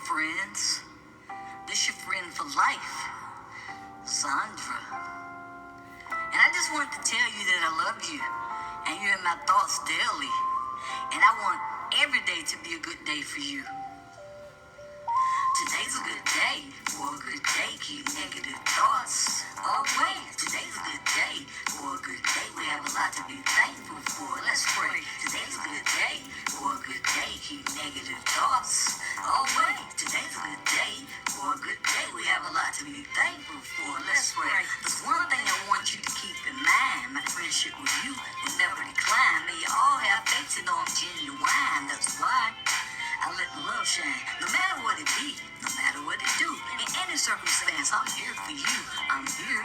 friends. This your friend for life, Zandra. And I just wanted to tell you that I love you, and you're in my thoughts daily. And I want every day to be a good day for you. Today's a good day for a good day. Keep negative thoughts away. Today's a good day for a good day. We have a lot to be thankful for. Let's pray. Today's a good day for a good day. Keep negative thoughts away. Today's a good day for a good day. We have a lot to be thankful for. Let's pray. There's one thing I want you to keep in mind. My friendship with you will never decline. May you all have faith to know I'm genuine. That's why I let the love shine. No matter what it be, no matter what it do, in any circumstance, I'm here for you. I'm here,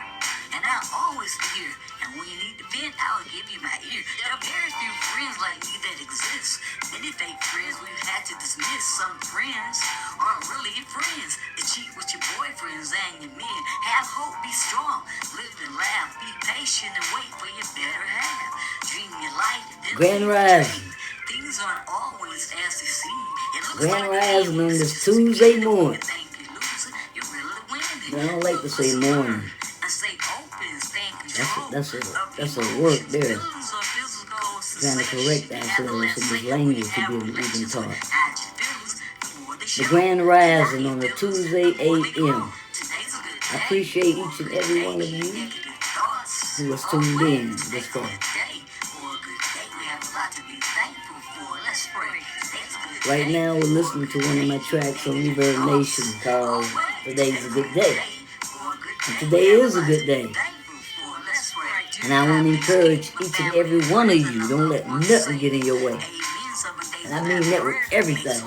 and I'll always be here. And when you need to vent, I'll give you my ear. There are very few friends like me that exist. Many fake friends we've had to dismiss. Some friends aren't really your friends. They cheat with your boyfriends and your men. Have hope, be strong, live and laugh. Be patient and wait for your better half. Dream your life, then Grand Rise. Things aren't always as they seem. Grand Rising on this Tuesday morning. I don't like to say morning. That's a work there. Trying to correct ourselves from this language we've been taught. The Grand Rising on a Tuesday a.m. I appreciate each and every one of you who has tuned in this far. Right now we're listening to one of my tracks on Reverb Nation called Today's a Good Day. And today is a good day. And I want to encourage each and every one of you, don't let nothing get in your way. And I mean that with everything.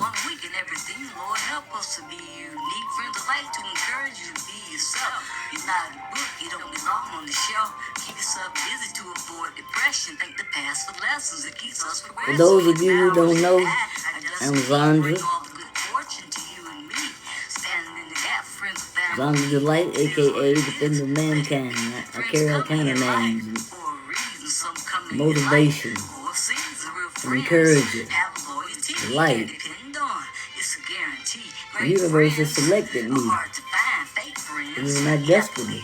For those of you who don't know, I'm Zandra. Zandra Dalite, aka Defender of Mankind. I carry all kind of names. Motivation, encouragement, light. The universe has selected me. It is my destiny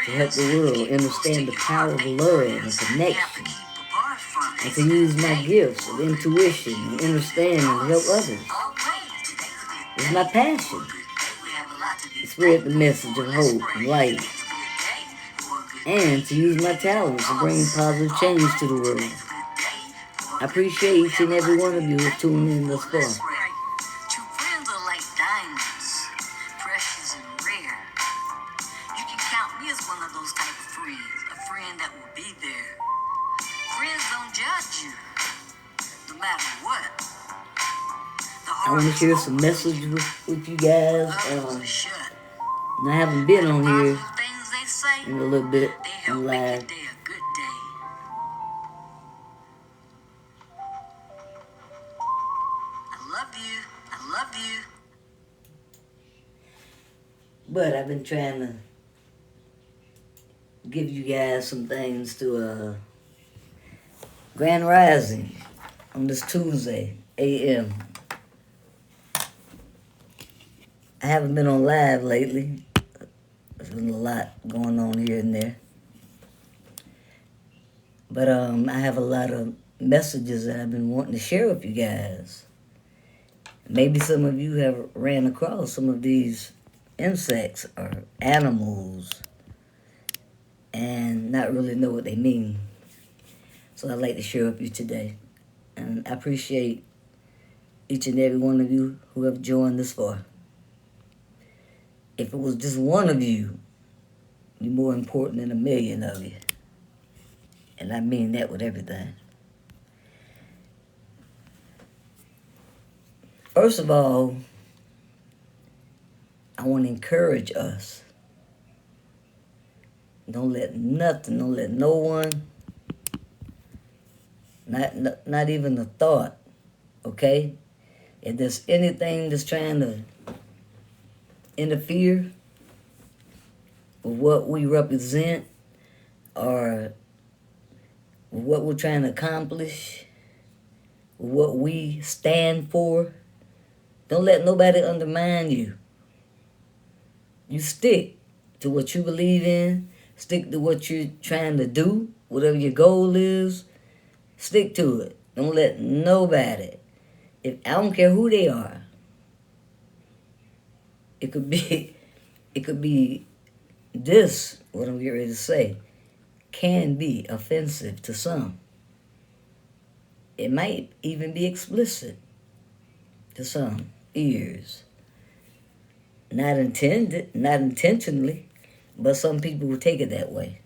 to help the world understand the power of love and connection, and to use my gifts of intuition and understand and help others. It's my passion to spread the message of hope and light, and to use my talents to bring positive change to the world. I appreciate each and every one of you who tuned in thus far. True friends are like diamonds, precious and rare. You can count me as one of those type of friends, a friend that will be there. Friends don't judge you, no matter what. I want to share some message with you guys. And I haven't been on here in a little bit in live. I love you. But I've been trying to give you guys some things to Grand Rising on this Tuesday a.m. I haven't been on live lately. There's been a lot going on here and there. But I have a lot of messages that I've been wanting to share with you guys. Maybe some of you have ran across some of these insects or animals and not really know what they mean. So I'd like to share with you today. And I appreciate each and every one of you who have joined this far. If it was just one of you, you're more important than a million of you. And I mean that with everything. First of all, I want to encourage us. Don't let no one, not even a thought, okay? If there's anything that's trying to interfere with what we represent or what we're trying to accomplish, what we stand for, Don't let nobody undermine you. You stick to what you believe in. Stick to what you're trying to do. Whatever your goal is, stick to it. Don't let nobody. I don't care who they are. It could be, it could be this. What I'm getting ready to say can be offensive to some. It might even be explicit to some ears. Not intended, not intentionally, but some people will take it that way.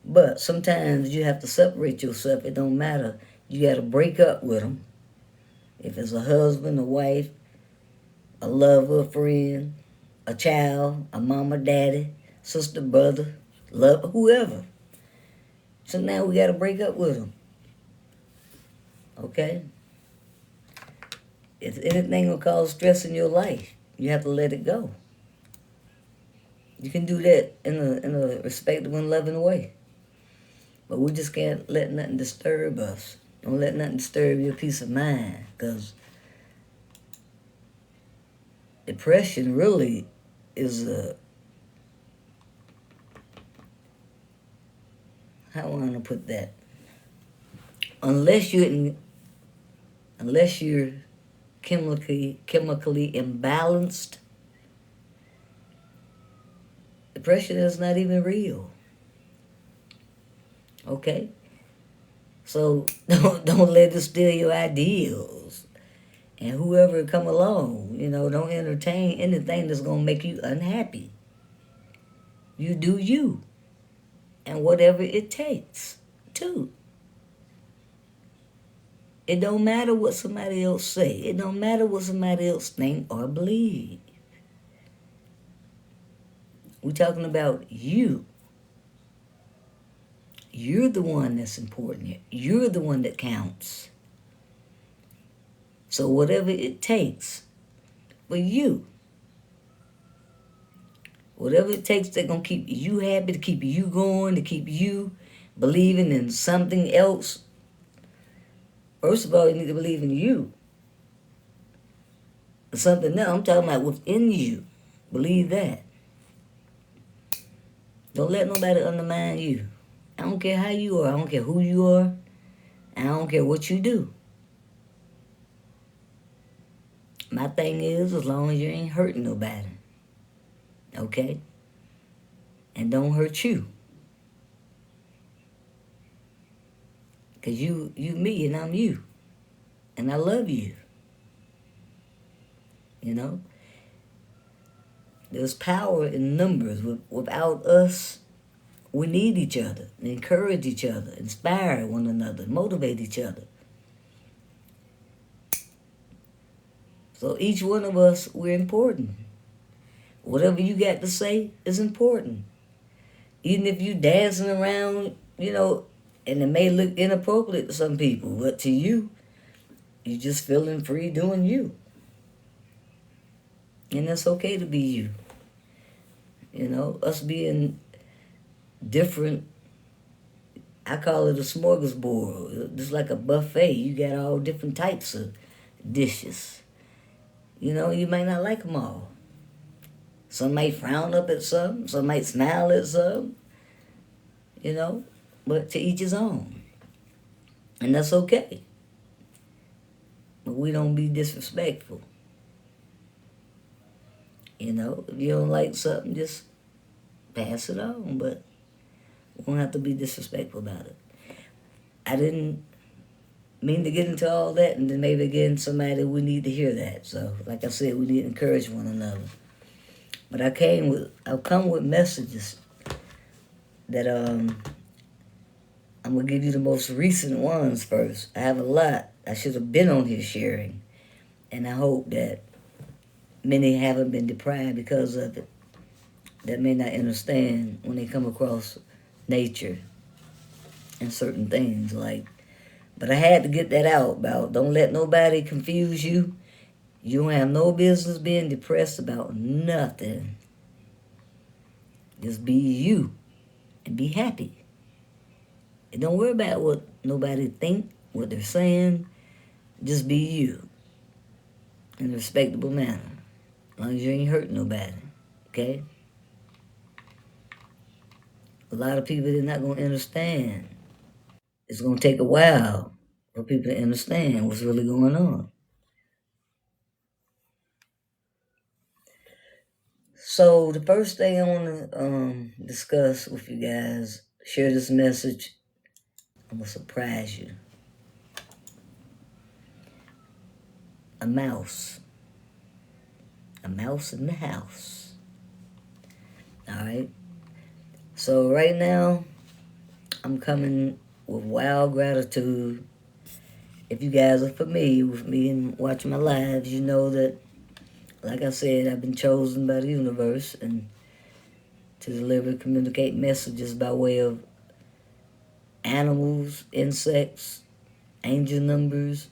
But sometimes you have to separate yourself. It don't matter. You got to break up with them. If it's a husband, a wife, a lover, a friend, a child, a mama, daddy, sister, brother, love, whoever. So now we got to break up with them. Okay? If anything will cause stress in your life, you have to let it go. You can do that in a respectful and loving way. But we just can't let nothing disturb us. Don't let nothing disturb your peace of mind. Because depression really is how I want to put that? Unless you're chemically imbalanced, depression is not even real. Okay? So don't let it steal your ideals. And whoever come along, don't entertain anything that's gonna make you unhappy. You do you. And whatever it takes, too. It don't matter what somebody else say. It don't matter what somebody else think or believe. We're talking about you. You're the one that's important here. You're the one that counts. So whatever it takes for you, whatever it takes that's going to keep you happy, to keep you going, to keep you believing in something else. First of all, you need to believe in you. Something else, I'm talking about within you. Believe that. Don't let nobody undermine you. I don't care how you are. I don't care who you are. I don't care what you do. My thing is, as long as you ain't hurting nobody. Okay? And don't hurt you. Because you me and I'm you. And I love you. There's power in numbers. Without us, we need each other, encourage each other, inspire one another, motivate each other. So each one of us, we're important. Whatever you got to say is important. Even if you dancing around, and it may look inappropriate to some people, but to you, you're just feeling free doing you. And that's okay to be you. Us being different, I call it a smorgasbord. Just like a buffet. You got all different types of dishes. You might not like them all. Some might frown up at some. Some might smile at some. But to each his own. And that's okay. But we don't be disrespectful. If you don't like something, just pass it on. But we don't have to be disrespectful about it. I didn't mean to get into all that, and then maybe again somebody we need to hear that. So, like I said, we need to encourage one another. But I've come with messages that I'm gonna give you the most recent ones first. I have a lot. I should have been on here sharing, and I hope that many haven't been deprived because of it. That may not understand when they come across nature and certain things but I had to get that out about don't let nobody confuse you. You don't have no business being depressed about nothing. Just be you and be happy. And don't worry about what nobody think, what they're saying. Just be you. in a respectable manner. As long as you ain't hurting nobody. Okay? A lot of people, they're not going to understand. It's going to take a while for people to understand what's really going on. So the first thing I want to discuss with you guys, share this message. I'm going to surprise you. A mouse. A mouse in the house. Alright? So right now, I'm coming with wild gratitude. If you guys are familiar with me and watch my lives, you know that, like I said, I've been chosen by the universe and to deliver, communicate messages by way of animals, insects, angel numbers,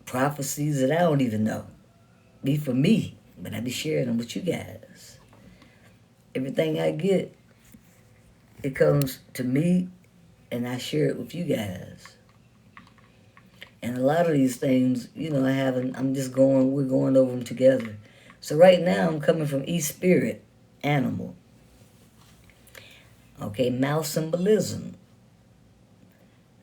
prophecies that I don't even know. Be for me, but I be sharing them with you guys. Everything I get, it comes to me and I share it with you guys. And a lot of these things, you know, we're going over them together. So right now I'm coming from East Spirit, animal. Okay, mouse symbolism.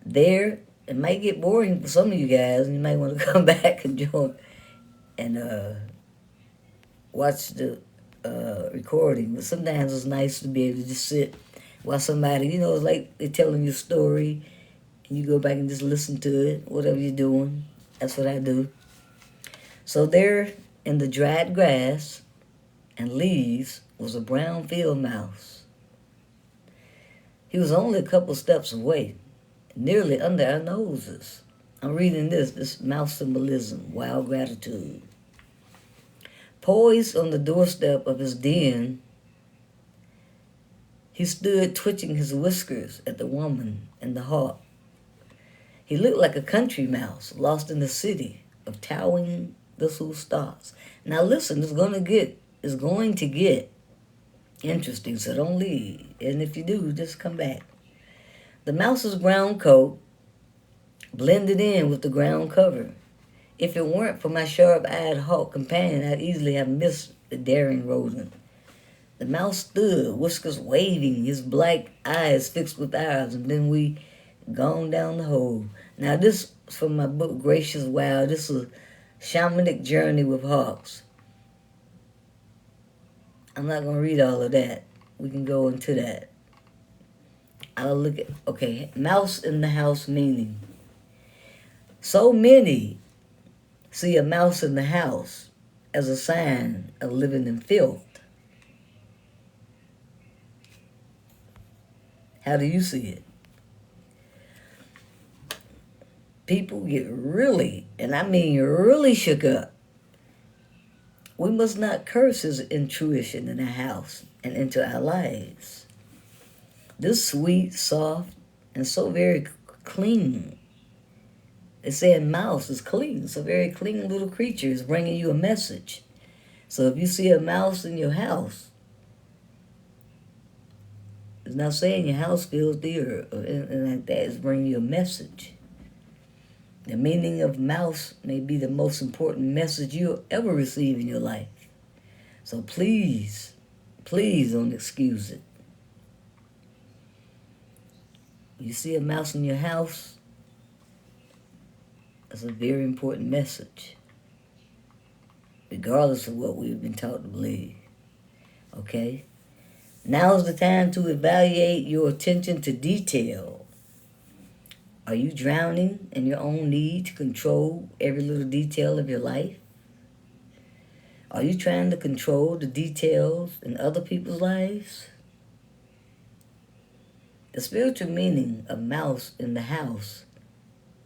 There, it might get boring for some of you guys, and you might want to come back and join and watch the recording. But sometimes it's nice to be able to just sit while somebody, you know, it's like they're telling you a story, and you go back and just listen to it, whatever you're doing. That's what I do. So there, in the dried grass and leaves, was a brown field mouse. He was only a couple steps away, nearly under our noses. I'm reading this mouse symbolism, wild gratitude. Poised on the doorstep of his den, he stood twitching his whiskers at the woman and the hawk. He looked like a country mouse lost in the city of towering thistle stalks. Now listen, it's going to get interesting, so don't leave. And if you do, just come back. The mouse's brown coat blended in with the ground cover. If it weren't for my sharp-eyed hawk companion, I'd easily have missed the daring rodent. The mouse stood, whiskers waving, his black eyes fixed with ours, and then we gone down the hole. Now this is from my book, Gracious Wild. This is a shamanic journey with hawks. I'm not going to read all of that. We can go into that. I'll look at, okay, mouse in the house meaning. So many see a mouse in the house as a sign of living in filth. How do you see it? People get really, and I mean really shook up. We must not curse his intuition in the house and into our lives. This sweet, soft, and so very clean. They say a mouse is clean. It's a very clean little creature. It's bringing you a message. So if you see a mouse in your house, it's not saying your house filthy or anything like that. It's bringing you a message. The meaning of mouse may be the most important message you'll ever receive in your life. So please, please don't excuse it. You see a mouse in your house, that's a very important message, regardless of what we've been taught to believe. Okay? Now is the time to evaluate your attention to detail. Are you drowning in your own need to control every little detail of your life? Are you trying to control the details in other people's lives? The spiritual meaning of mouse in the house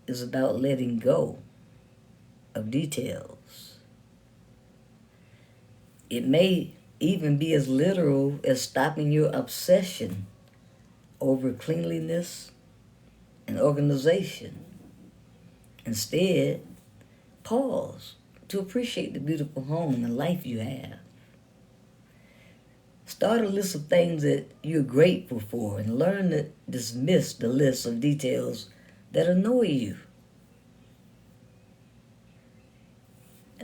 is about letting go of details. It may even be as literal as stopping your obsession over cleanliness and organization. Instead, pause to appreciate the beautiful home and life you have. Start a list of things that you're grateful for and learn to dismiss the list of details that annoy you.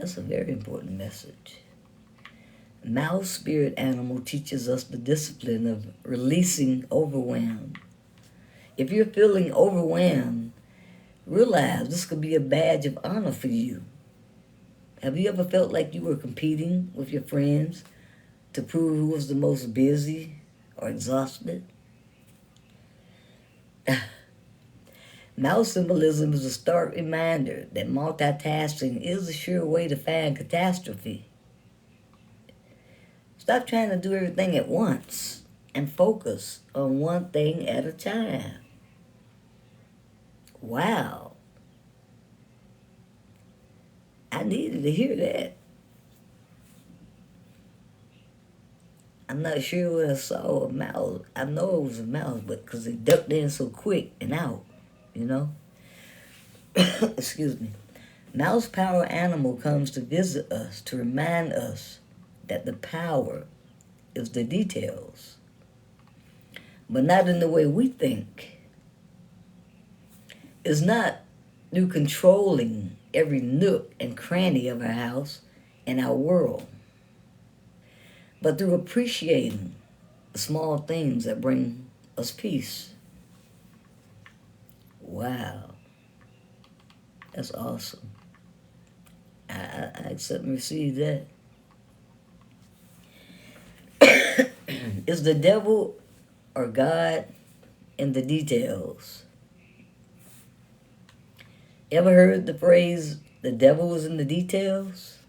That's a very important message. Mouse spirit animal teaches us the discipline of releasing overwhelm. If you're feeling overwhelmed, realize this could be a badge of honor for you. Have you ever felt like you were competing with your friends to prove who was the most busy or exhausted? Mouse symbolism is a stark reminder that multitasking is a sure way to find catastrophe. Stop trying to do everything at once and focus on one thing at a time. Wow. I needed to hear that. I'm not sure what I saw, a mouse. I know it was a mouse, but because it ducked in so quick and out, you know? Excuse me. Mouse power animal comes to visit us to remind us that the power is the details, but not in the way we think. It's not through controlling every nook and cranny of our house and our world, but through appreciating the small things that bring us peace. Wow. That's awesome. I accept and receive that. Is the devil or God in the details? Ever heard the phrase, the devil was in the details?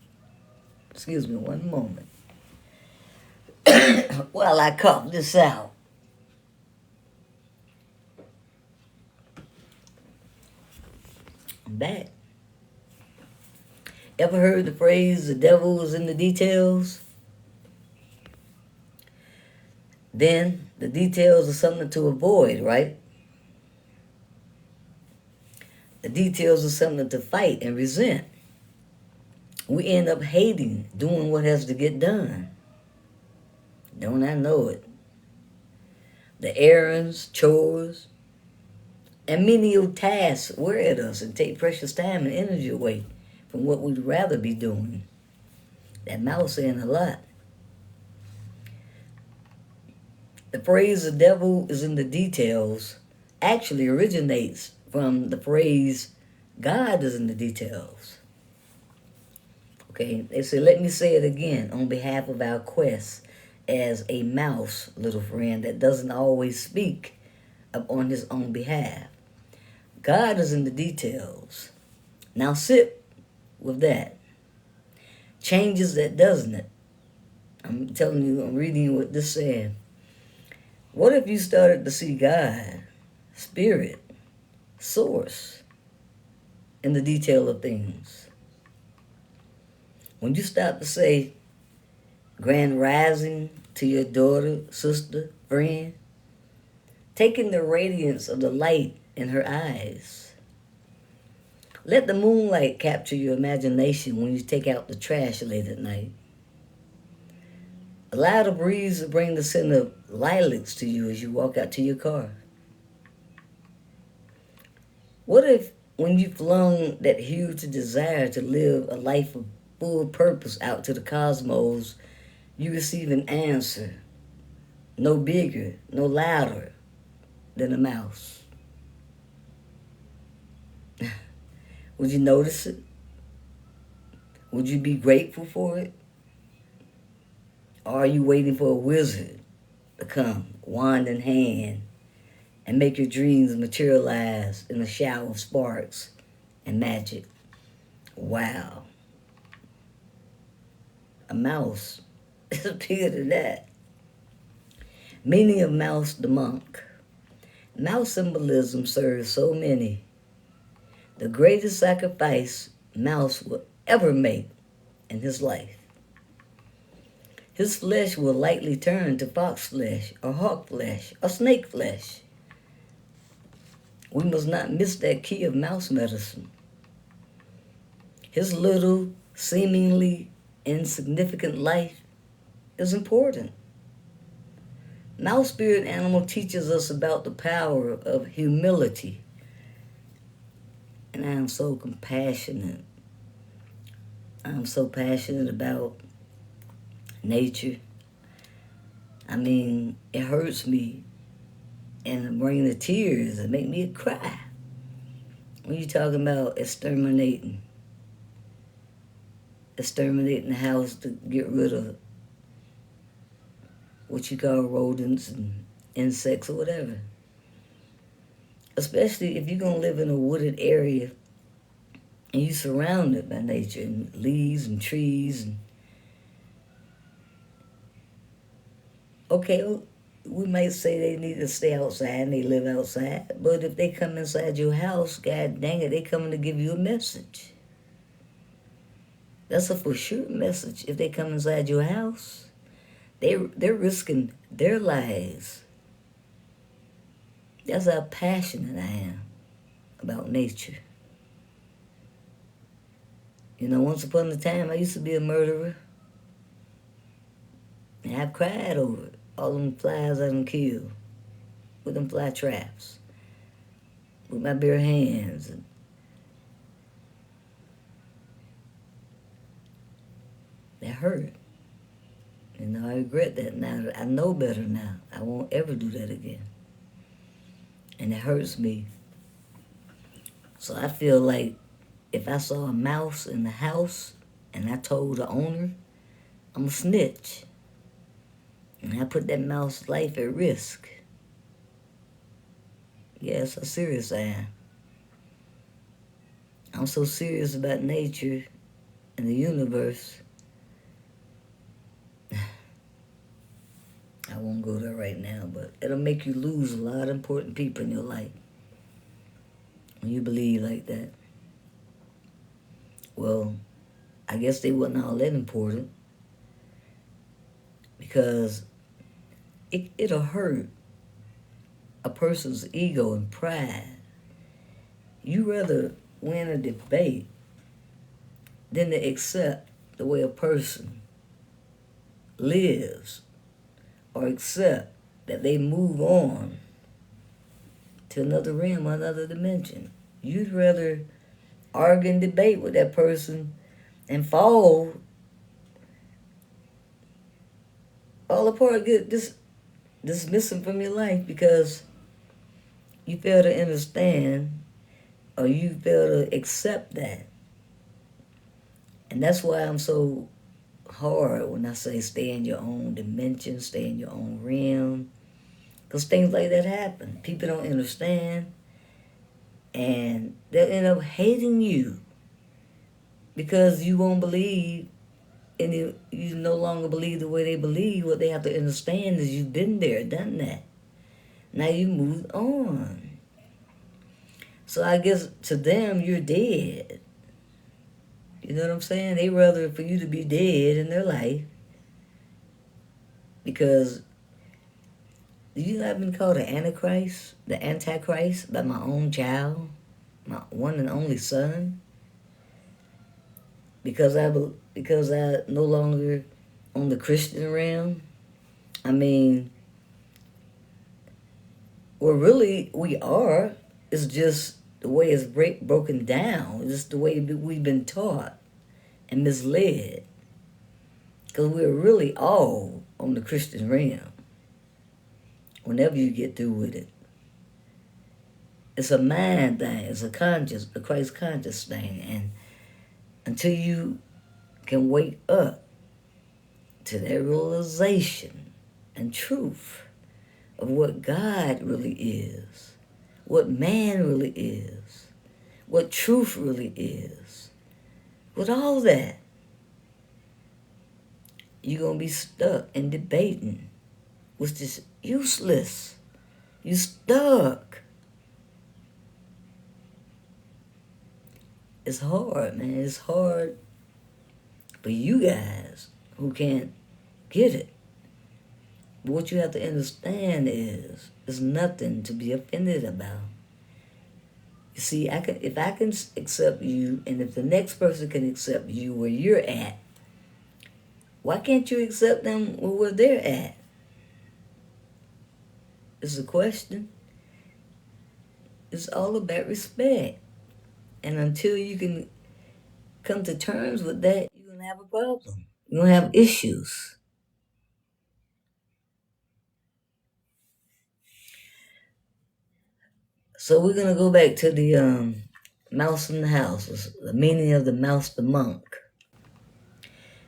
Excuse me one moment. While I cough this out. I'm back. Ever heard the phrase, the devil was in the details? Then the details are something to avoid, right? The details are something to fight and resent. We end up hating doing what has to get done. Don't I know it? The errands, chores, and menial tasks wear at us and take precious time and energy away from what we'd rather be doing. That mouse saying a lot. The phrase, the devil is in the details, actually originates from the phrase, God is in the details. Okay, they say, let me say it again on behalf of our quest as a mouse, little friend, that doesn't always speak up on his own behalf. God is in the details. Now sit with that. Changes that, doesn't it? I'm telling you, I'm reading you what this said. What if you started to see God, Spirit, Source, in the detail of things? When you stop to say, Grand Rising to your daughter, sister, friend, taking the radiance of the light in her eyes. Let the moonlight capture your imagination when you take out the trash late at night. Allow the breeze to bring the scent of lilacs to you as you walk out to your car. What if when you flung that huge desire to live a life of full purpose out to the cosmos, you receive an answer no bigger, no louder than a mouse? Would you notice it? Would you be grateful for it? Or are you waiting for a wizard to come, wand in hand, and make your dreams materialize in a shower of sparks and magic? Wow. A mouse is bigger than that. Meaning of mouse the monk. Mouse symbolism serves so many. The greatest sacrifice mouse will ever make in his life. His flesh will likely turn to fox flesh or hawk flesh or snake flesh. We must not miss that key of mouse medicine. His little, seemingly insignificant life is important. Mouse spirit animal teaches us about the power of humility. And I am so compassionate I'm so passionate about nature. I mean, it hurts me and bring the tears and make me cry. When you talking about exterminating the house to get rid of what you call rodents and insects or whatever. Especially if you're going to live in a wooded area and you're surrounded by nature and leaves and trees. And okay, we might say they need to stay outside and they live outside, but if they come inside your house, god dang it, they coming to give you a message. That's a for sure message. If they come inside your house, they're risking their lives. That's how passionate I am about nature. You know, once upon a time, I used to be a murderer. And I've cried over it. All them flies I done killed with them fly traps, with my bare hands. And that hurt. You know, I regret that now. I know better now. I won't ever do that again. And it hurts me. So I feel like if I saw a mouse in the house and I told the owner, I'm a snitch. And I put that mouse's life at risk. Yes, how serious I am. I'm so serious about nature and the universe. I won't go there right now, but it'll make you lose a lot of important people in your life when you believe like that. Well, I guess they wasn't all that important because it'll hurt a person's ego and pride. You rather win a debate than to accept the way a person lives or accept that they move on to another realm or another dimension. You'd rather argue and debate with that person and fall all apart, get dismiss them from your life because you fail to understand or you fail to accept that. And that's why I'm so hard when I say stay in your own dimension, stay in your own realm. Because things like that happen. People don't understand. And they'll end up hating you because you won't believe and you no longer believe the way they believe. What they have to understand is you've been there, done that. Now you moved on. So I guess to them, you're dead. You know what I'm saying? They rather for you to be dead in their life because you know I've been called the Antichrist by my own child, my one and only son, because I no longer on the Christian realm. I mean, well, really we are. It's just the way it's broken down. It's just the way we've been taught and misled. Because we're really all on the Christian realm. Whenever you get through with it. It's a mind thing. It's a Christ conscious thing. And until you can wake up to that realization and truth of what God really is, what man really is, what truth really is, with all that, you're going to be stuck in debating, which is useless. You're stuck. It's hard, man. It's hard for you guys who can't get it. But what you have to understand is, there's nothing to be offended about. You see, if I can accept you, and if the next person can accept you where you're at, why can't you accept them where they're at? It's a question. It's all about respect. And until you can come to terms with that, won't have a problem. You won't have issues. So we're going to go back to the mouse in the house, the meaning of the mouse the monk.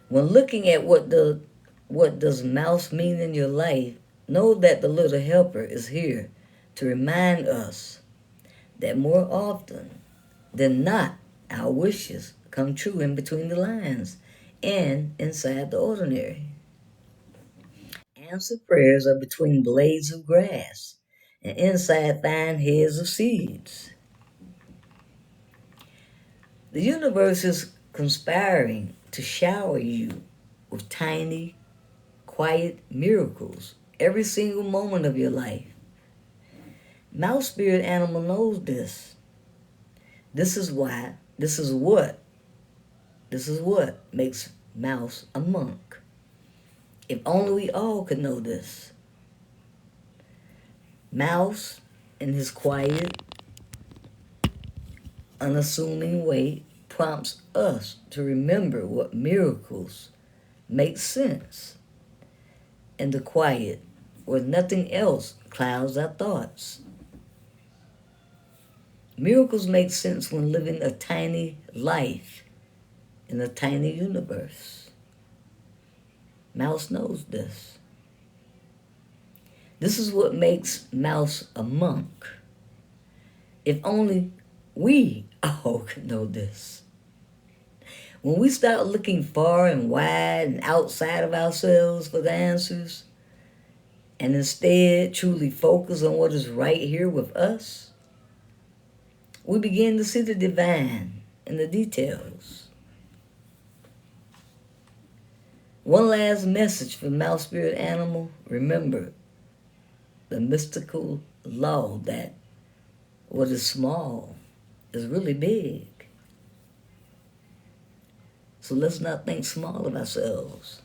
When looking at what does mouse mean in your life, know that the little helper is here to remind us that more often than not, our wishes come true in between the lines and inside the ordinary. Answered prayers are between blades of grass, and inside fine heads of seeds. The universe is conspiring to shower you with tiny, quiet miracles every single moment of your life. Mouse spirit animal knows this. This is what makes Mouse a monk. If only we all could know this. Mouse, in his quiet, unassuming way, prompts us to remember what miracles make sense in the quiet, where nothing else clouds our thoughts. Miracles make sense when living a tiny life in a tiny universe. Mouse knows this. This is what makes Mouse a monk. If only we all could know this. When we start looking far and wide and outside of ourselves for the answers, and instead truly focus on what is right here with us, we begin to see the divine in the details. One last message for Mouse Spirit Animal. Remember the mystical law that what is small is really big. So let's not think small of ourselves.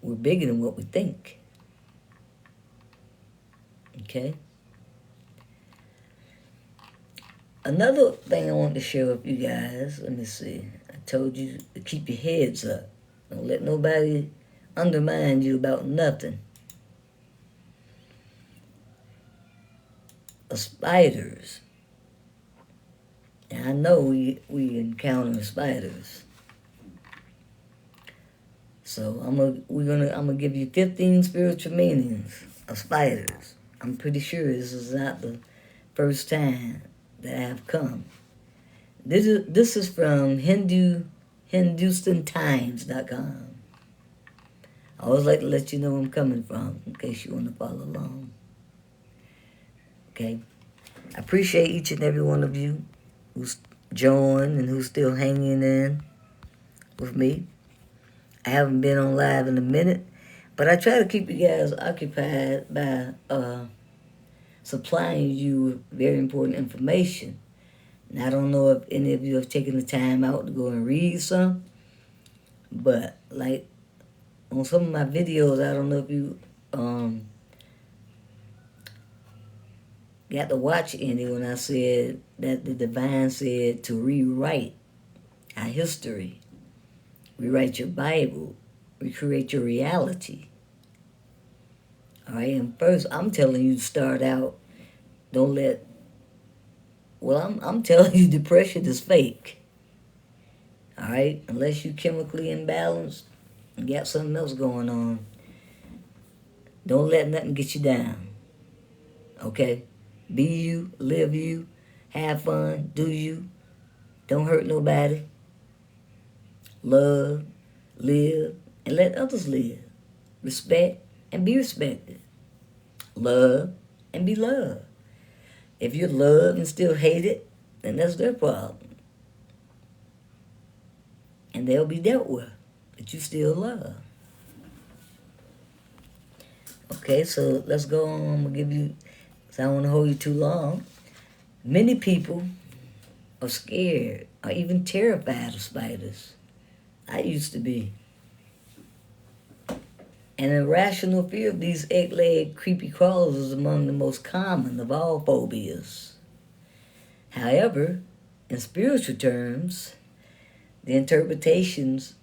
We're bigger than what we think. Okay? Another thing I want to share with you guys, let me see. I told you to keep your heads up. Don't let nobody undermine you about nothing. Spiders. And I know we encounter spiders. So I'm gonna give you 15 spiritual meanings of spiders. I'm pretty sure this is not the first time that I've come. This is from HindustanTimes.com. I always like to let you know where I'm coming from in case you want to follow along. Okay? I appreciate each and every one of you who's joined and who's still hanging in with me. I haven't been on live in a minute, but I try to keep you guys occupied by supplying you with very important information. And I don't know if any of you have taken the time out to go and read some, but like on some of my videos, I don't know if you got to watch any when I said that the divine said to rewrite our history, rewrite your Bible, recreate your reality. All right, and first I'm telling you to start out, don't let, well, I'm telling you depression is fake. All right, unless you chemically imbalanced and got something else going on, don't let nothing get you down. Okay? Be you, live you, have fun, do you. Don't hurt nobody. Love, live, and let others live. Respect and be respected. Love and be loved. If you love and still hate it, then that's their problem. And they'll be dealt with, but you still love. Okay, so let's go on. I'm going to give you, because I don't want to hold you too long. Many people are scared or even terrified of spiders. I used to be. An irrational fear of these egg-legged creepy crawlers is among the most common of all phobias. However, in spiritual terms, The interpretations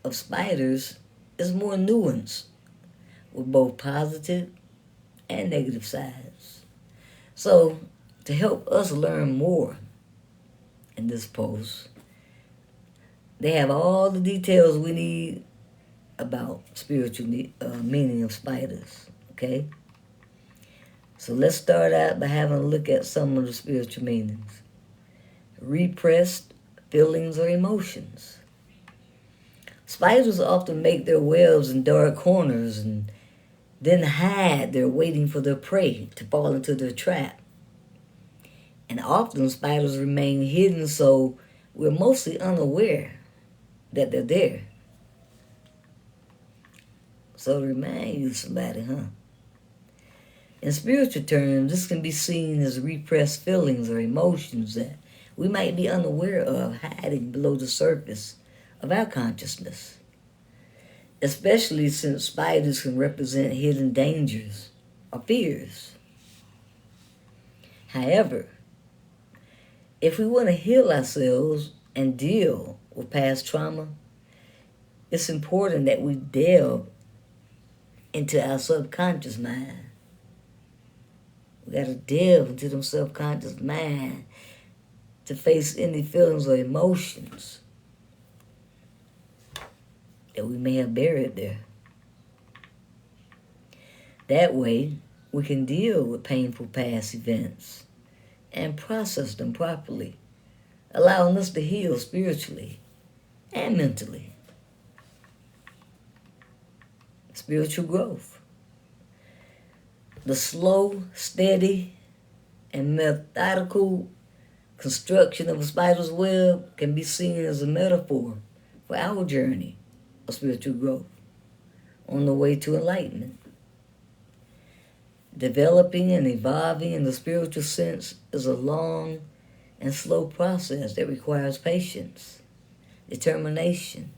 of spiders is more nuanced, with both positive and negative sides. So, to help us learn more in this post, they have all the details we need about spiritual meaning of spiders, okay? So let's start out by having a look at some of the spiritual meanings. Repressed feelings or emotions. Spiders often make their webs in dark corners and then hide there waiting for their prey to fall into their trap. And often spiders remain hidden so we're mostly unaware that they're there. So to remind you of somebody, huh? In spiritual terms, this can be seen as repressed feelings or emotions that we might be unaware of hiding below the surface of our consciousness. Especially since spiders can represent hidden dangers or fears. However, if we want to heal ourselves and deal with past trauma, it's important that we delve into our subconscious mind. We got to delve into them subconscious mind to face any feelings or emotions that we may have buried there. That way, we can deal with painful past events and process them properly, allowing us to heal spiritually and mentally. Spiritual growth. The slow, steady, and methodical construction of a spider's web can be seen as a metaphor for our journey of spiritual growth on the way to enlightenment. Developing and evolving in the spiritual sense is a long and slow process that requires patience, determination,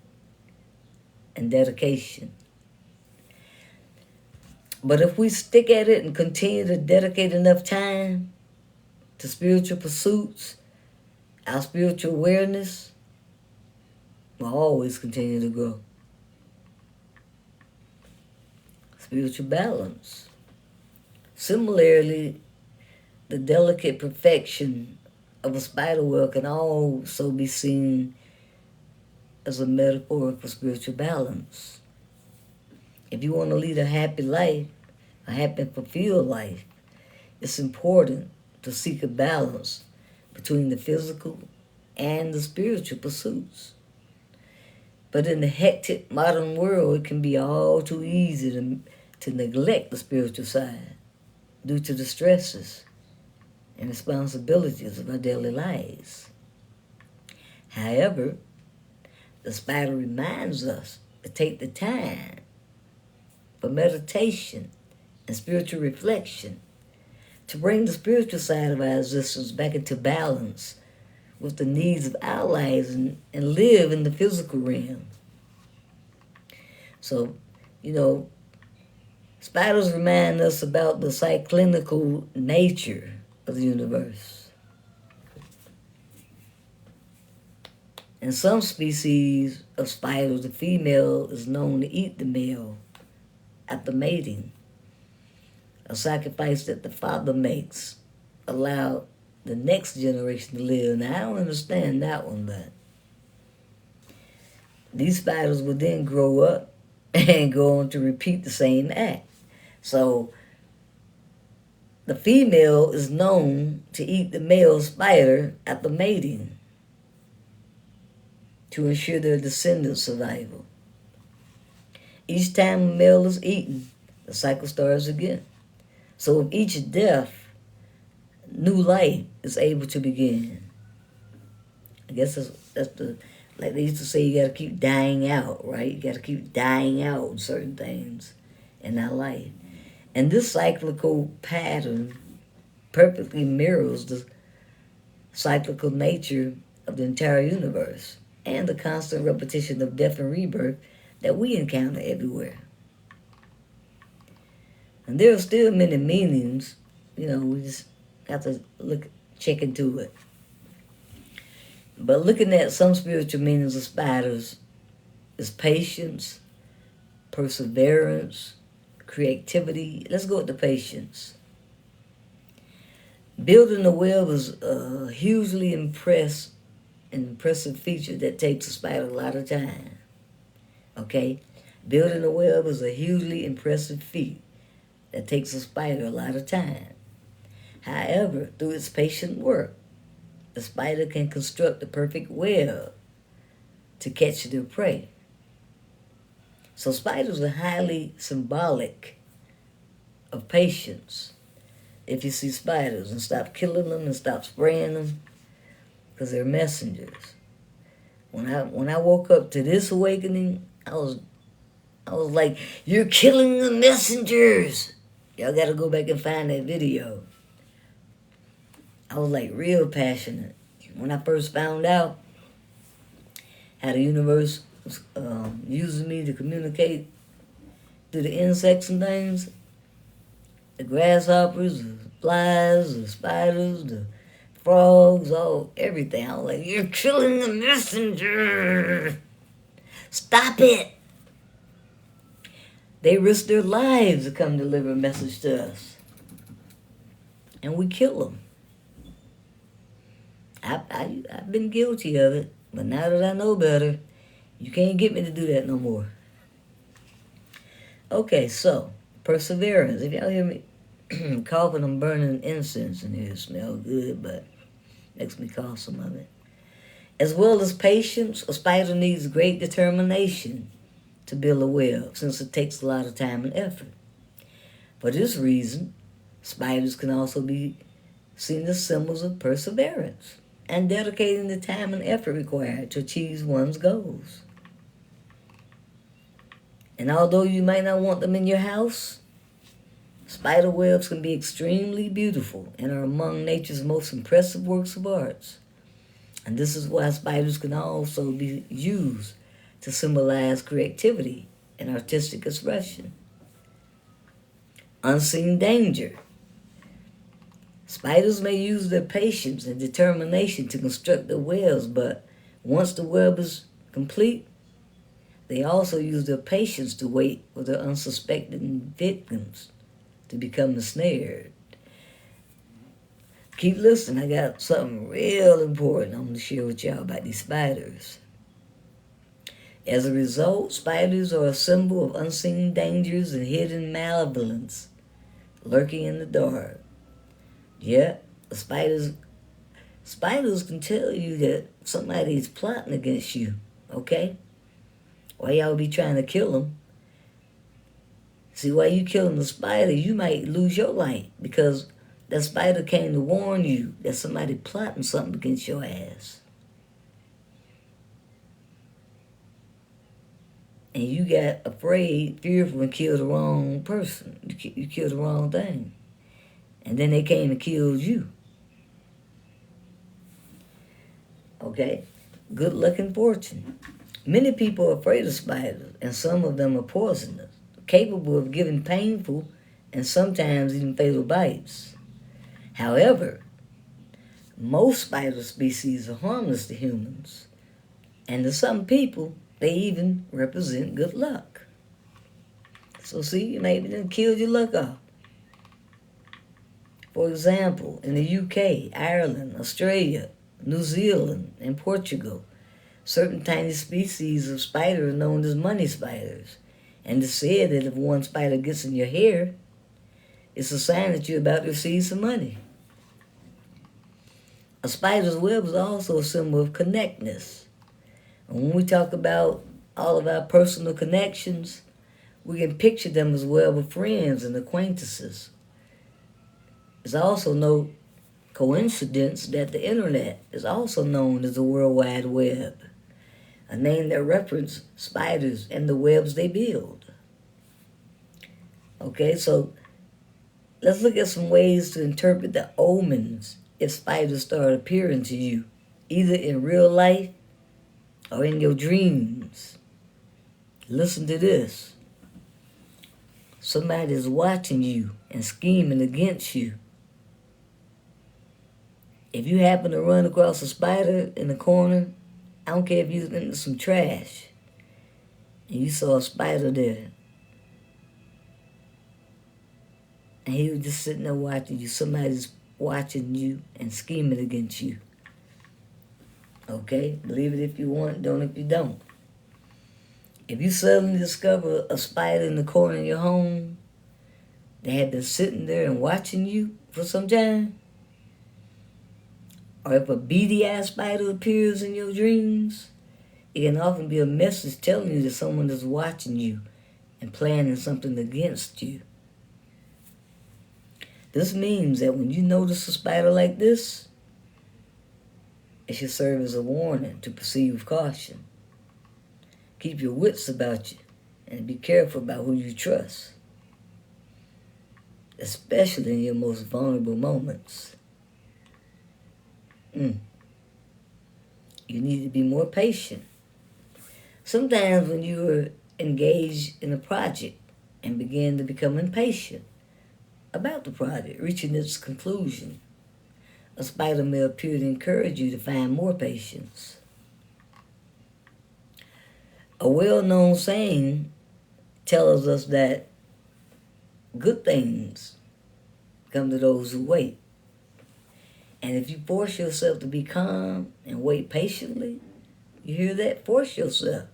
and dedication. But if we stick at it and continue to dedicate enough time to spiritual pursuits, our spiritual awareness will always continue to grow. Spiritual balance. Similarly, the delicate perfection of a spider web can also be seen as a metaphor for spiritual balance. If you want to lead a happy life, a happy and fulfilled life, it's important to seek a balance between the physical and the spiritual pursuits. But in the hectic modern world, it can be all too easy to neglect the spiritual side due to the stresses and responsibilities of our daily lives. However, the spider reminds us to take the time for meditation and spiritual reflection to bring the spiritual side of our existence back into balance with the needs of our lives and live in the physical realm. So, spiders remind us about the cyclical nature of the universe. In some species of spiders, the female is known to eat the male after mating, a sacrifice that the father makes, allow the next generation to live. Now, I don't understand that one, but these spiders will then grow up and go on to repeat the same act. So, the female is known to eat the male spider after mating to ensure their descendants' survival. Each time a male is eaten, the cycle starts again. So with each death, new life is able to begin. I guess that's like they used to say, you got to keep dying out, right? You got to keep dying out on certain things in our life. And this cyclical pattern perfectly mirrors the cyclical nature of the entire universe and the constant repetition of death and rebirth that we encounter everywhere. And there are still many meanings, we just have to check into it. But looking at some spiritual meanings of spiders is patience, perseverance, creativity. Let's go with the patience. Building a web is a hugely impressive feature that takes a spider a lot of time. Okay? Building a web is a hugely impressive feat that takes a spider a lot of time. However, through its patient work, the spider can construct the perfect web to catch their prey. So spiders are highly symbolic of patience. If you see spiders, and stop killing them and stop spraying them, because they're messengers. When I woke up to this awakening, I was like, you're killing the messengers. Y'all gotta go back and find that video. I was like real passionate. When I first found out how the universe was using me to communicate through the insects and things, the grasshoppers, the flies, the spiders, the frogs, everything. I was like, you're killing the messenger. Stop it. They risk their lives to come deliver a message to us. And we kill them. I've been guilty of it, but now that I know better, you can't get me to do that no more. Okay, so, perseverance. If y'all hear me coughing, I'm burning incense in here. It smells good, but makes me cough some of it. As well as patience, a spider needs great determination to build a web, since it takes a lot of time and effort. For this reason, spiders can also be seen as symbols of perseverance and dedicating the time and effort required to achieve one's goals. And although you might not want them in your house, spider webs can be extremely beautiful and are among nature's most impressive works of art. And this is why spiders can also be used to symbolize creativity and artistic expression. Unseen danger. Spiders may use their patience and determination to construct their webs, but once the web is complete, they also use their patience to wait for their unsuspecting victims to become ensnared. Keep listening. I got something real important I'm going to share with y'all about these spiders. As a result, spiders are a symbol of unseen dangers and hidden malevolence lurking in the dark. Yeah, spiders can tell you that somebody's plotting against you, okay? Why y'all be trying to kill them? See, while you killing the spider, you might lose your life because that spider came to warn you that somebody plotting something against your ass. And you got afraid, fearful, and killed the wrong person. You killed the wrong thing. And then they came and killed you. Okay? Good luck and fortune. Many people are afraid of spiders, and some of them are poisonous, capable of giving painful and sometimes even fatal bites. However, most spider species are harmless to humans, and to some people, they even represent good luck. So see, you maybe done killed your luck off. For example, in the UK, Ireland, Australia, New Zealand, and Portugal, certain tiny species of spider are known as money spiders. And it's said that if one spider gets in your hair, it's a sign that you're about to receive some money. A spider's web is also a symbol of connectedness. And when we talk about all of our personal connections, we can picture them as web of friends and acquaintances. It's also no coincidence that the internet is also known as the World Wide Web, a name that references spiders and the webs they build. Okay, so let's look at some ways to interpret the omens if spiders start appearing to you, either in real life or in your dreams. Listen to this. Somebody's watching you and scheming against you. If you happen to run across a spider in the corner, I don't care if you was into some trash, and you saw a spider there, and he was just sitting there watching you, somebody's watching you and scheming against you. Okay? Believe it if you want, don't if you don't. If you suddenly discover a spider in the corner of your home that had been sitting there and watching you for some time, or if a beady-eyed spider appears in your dreams, it can often be a message telling you that someone is watching you and planning something against you. This means that when you notice a spider like this, it should serve as a warning to proceed with caution. Keep your wits about you and be careful about who you trust, especially in your most vulnerable moments. You need to be more patient. Sometimes when you are engaged in a project and begin to become impatient about the project, reaching its conclusion, a spider may appear to encourage you to find more patience. A well-known saying tells us that good things come to those who wait. And if you force yourself to be calm and wait patiently, you hear that? Force yourself.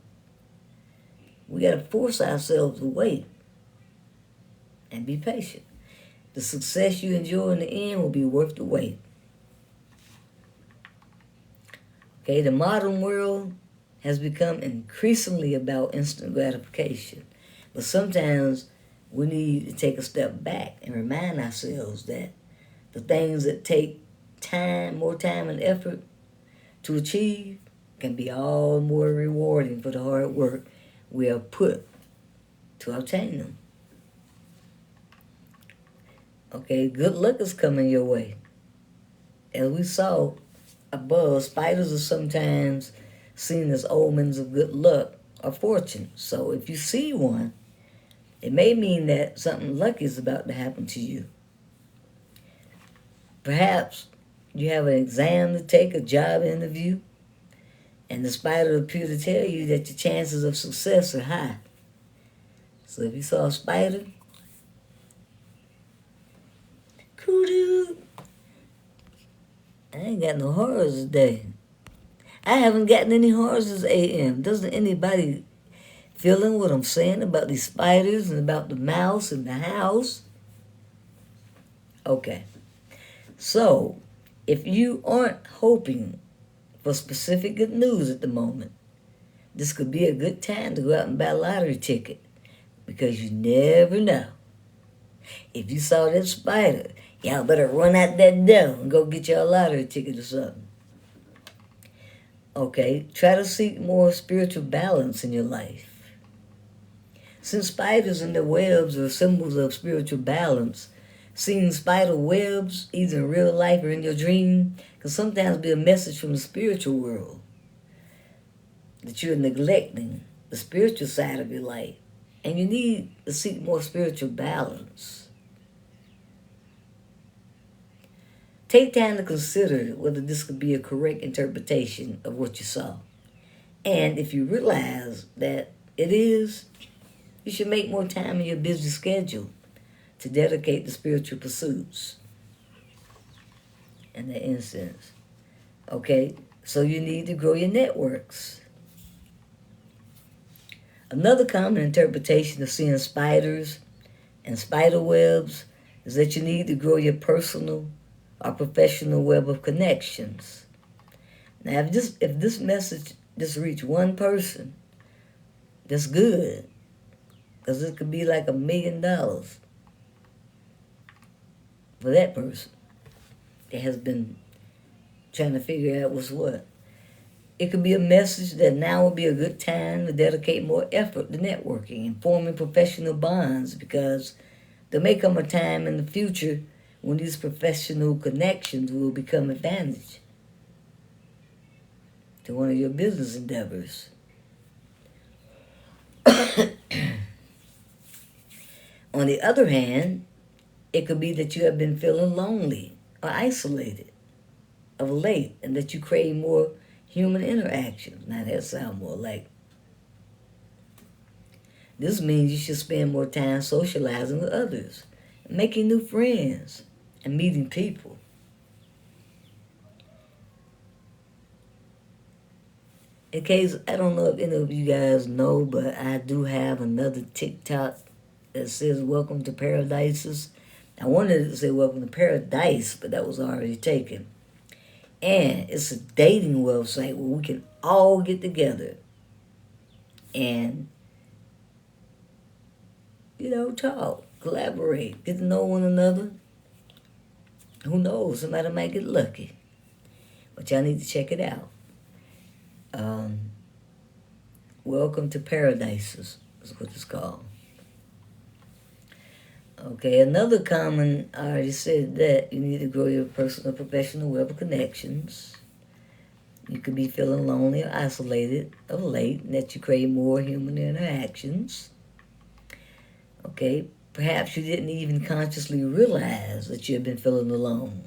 We got to force ourselves to wait and be patient. The success you enjoy in the end will be worth the wait. Okay, the modern world has become increasingly about instant gratification. But sometimes we need to take a step back and remind ourselves that the things that take more time and effort to achieve can be all more rewarding for the hard work we have put to obtain them. Okay, good luck is coming your way. As we saw above, spiders are sometimes seen as omens of good luck or fortune. So if you see one, it may mean that something lucky is about to happen to you. Perhaps you have an exam to take, a job interview, and the spider appears to tell you that your chances of success are high. So if you saw a spider, kudu. I ain't got no horrors today. I haven't gotten any horrors this AM. Doesn't anybody feeling what I'm saying about these spiders and about the mouse in the house? Okay. So, if you aren't hoping for specific good news at the moment, this could be a good time to go out and buy a lottery ticket, because you never know. If you saw that spider, y'all better run out that door and go get your lottery ticket or something. Okay, try to seek more spiritual balance in your life. Since spiders and their webs are symbols of spiritual balance, seeing spider webs, either in real life or in your dream, can sometimes be a message from the spiritual world that you're neglecting the spiritual side of your life, and you need to seek more spiritual balance. Take time to consider whether this could be a correct interpretation of what you saw. And if you realize that it is, you should make more time in your busy schedule to dedicate to spiritual pursuits in that instance. Okay, so you need to grow your networks. Another common interpretation of seeing spiders and spider webs is that you need to grow your personal or professional web of connections. Now, if this message just reached one person, that's good, because it could be like $1 million for that person that has been trying to figure out what's what. It could be a message that now would be a good time to dedicate more effort to networking and forming professional bonds, because there may come a time in the future when these professional connections will become advantage to one of your business endeavors. On the other hand, it could be that you have been feeling lonely or isolated. of late, and that you crave more human interaction. Now that sounds more like. This means you should spend more time socializing with others, making new friends, and meeting people. In case, I don't know if any of you guys know, but I do have another TikTok that says Welcome to Paradises. I wanted to say Welcome to Paradise, but that was already taken. And it's a dating website where we can all get together and, talk, collaborate, get to know one another. Who knows? Somebody might get lucky. But y'all need to check it out. Welcome to Paradises is what it's called. Okay, another common, I already said that you need to grow your personal, professional web of connections. You could be feeling lonely or isolated of late, and that you crave more human interactions. Okay, perhaps you didn't even consciously realize that you have been feeling alone.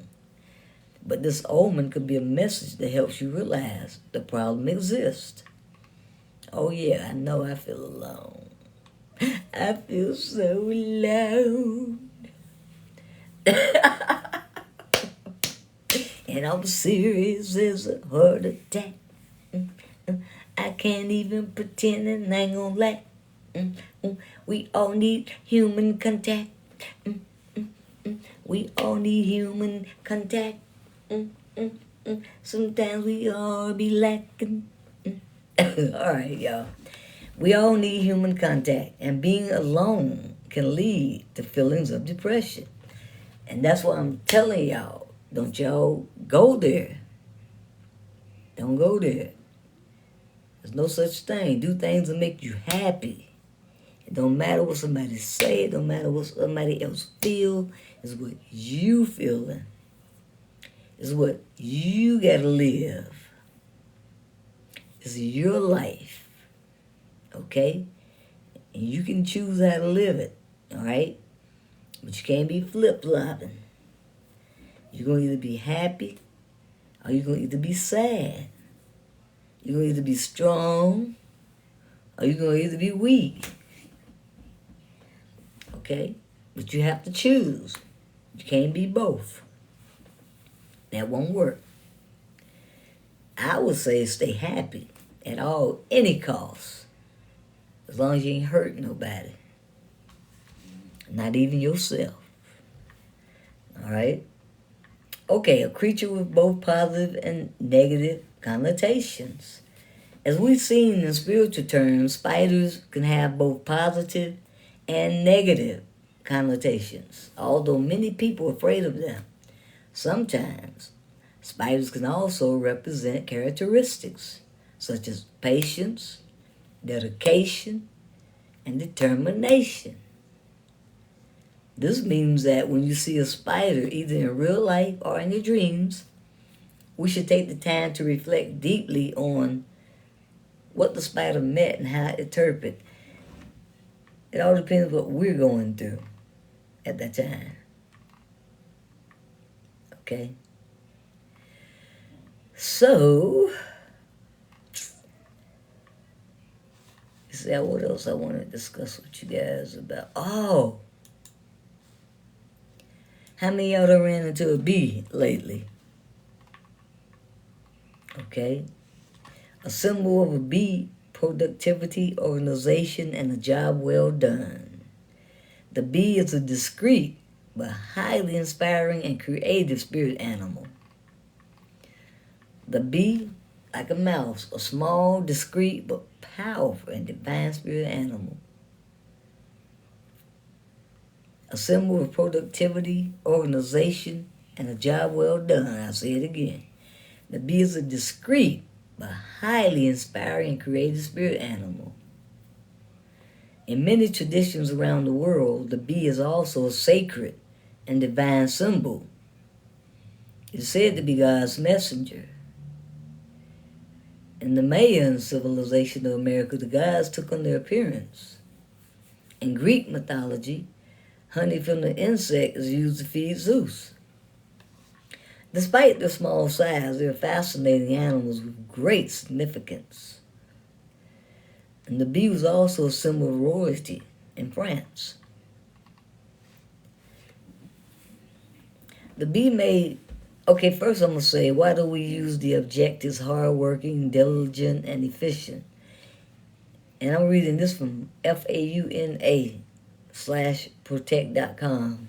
But this omen could be a message that helps you realize the problem exists. Oh yeah, I know I feel alone. I feel so alone. And I'm serious as a heart attack. I can't even pretend and I ain't gonna lie. We all need human contact. We all need human contact. Sometimes we all be lacking. Alright, y'all. We all need human contact, and being alone can lead to feelings of depression. And that's why I'm telling y'all, don't y'all go there. Don't go there. There's no such thing. Do things that make you happy. It don't matter what somebody say. It don't matter what somebody else feel. It's what you feeling. It's what you gotta live. It's your life. Okay? And you can choose how to live it. Alright? But you can't be flip-flopping. You're going to either be happy or you're going to either be sad. You're going to either be strong or you're going to either be weak. Okay? But you have to choose. You can't be both. That won't work. I would say stay happy at any cost. As long as you ain't hurt nobody. Not even yourself. Alright? Okay, a creature with both positive and negative connotations. As we've seen in spiritual terms, spiders can have both positive and negative connotations, although many people are afraid of them. Sometimes, spiders can also represent characteristics such as patience, dedication, and determination. This means that when you see a spider, either in real life or in your dreams, we should take the time to reflect deeply on what the spider meant and how to interpret. It all depends what we're going through at that time. Okay? So, see what else I want to discuss with you guys about. Oh! How many of y'all done ran into a bee lately? Okay? A symbol of a bee, productivity, organization, and a job well done. The bee is a discreet but highly inspiring and creative spirit animal. The bee, like a mouse, a small, discreet, but powerful and divine spirit animal. A symbol of productivity, organization, and a job well done. I'll say it again. The bee is a discreet but highly inspiring and creative spirit animal. In many traditions around the world, the bee is also a sacred and divine symbol. It's said to be God's messenger. In the Mayan civilization of America, the gods took on their appearance. In Greek mythology, honey from the insect is used to feed Zeus. Despite their small size, they're fascinating animals with great significance. And the bee was also a symbol of royalty in France. The bee made, okay, first I'm going to say, why do we use the adjectives hardworking, diligent, and efficient? And I'm reading this from fauna/protect.com.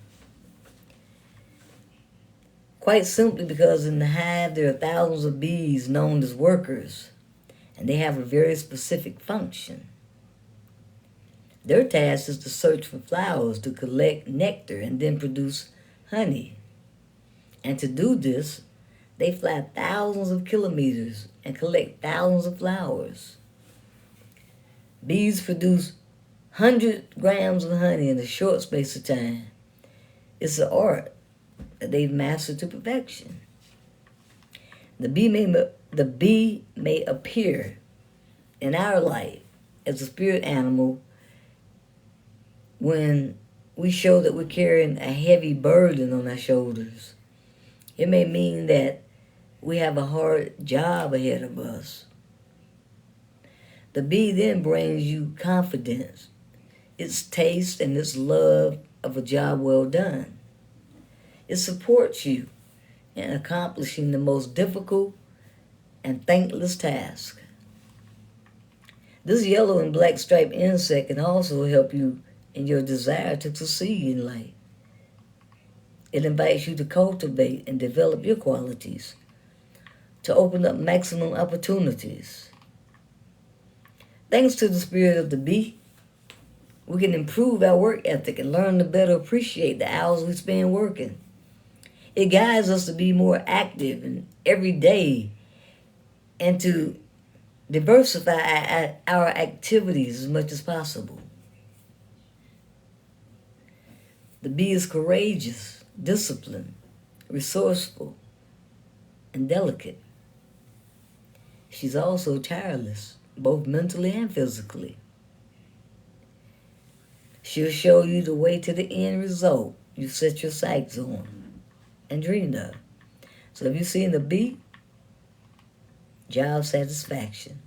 Quite simply because in the hive there are thousands of bees known as workers, and they have a very specific function. Their task is to search for flowers to collect nectar and then produce honey. And to do this, they fly thousands of kilometers and collect thousands of flowers. Bees produce 100 grams of honey in a short space of time. It's an art that they've mastered to perfection. The bee may appear in our life as a spirit animal when we show that we're carrying a heavy burden on our shoulders. It may mean that we have a hard job ahead of us. The bee then brings you confidence, its taste, and its love of a job well done. It supports you in accomplishing the most difficult and thankless task. This yellow and black striped insect can also help you in your desire to succeed in life. It invites you to cultivate and develop your qualities, to open up maximum opportunities. Thanks to the spirit of the bee, we can improve our work ethic and learn to better appreciate the hours we spend working. It guides us to be more active and every day and to diversify our activities as much as possible. The bee is courageous, disciplined, resourceful, and delicate. She's also tireless, both mentally and physically. She'll show you the way to the end result you set your sights on and dreamed of. So if you've seen the bee, job satisfaction.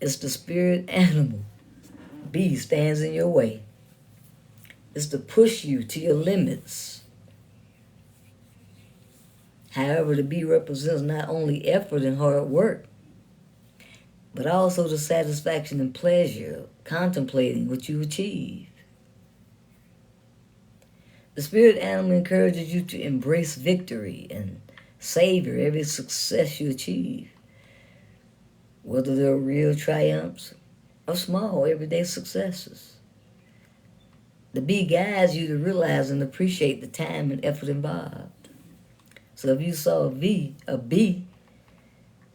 It's the spirit animal. Bee stands in your way. It's to push you to your limits. However, the bee represents not only effort and hard work, but also the satisfaction and pleasure of contemplating what you achieve. The spirit animal encourages you to embrace victory and savor every success you achieve, whether they're real triumphs or small everyday successes. The bee guides you to realize and appreciate the time and effort involved. So if you saw a bee,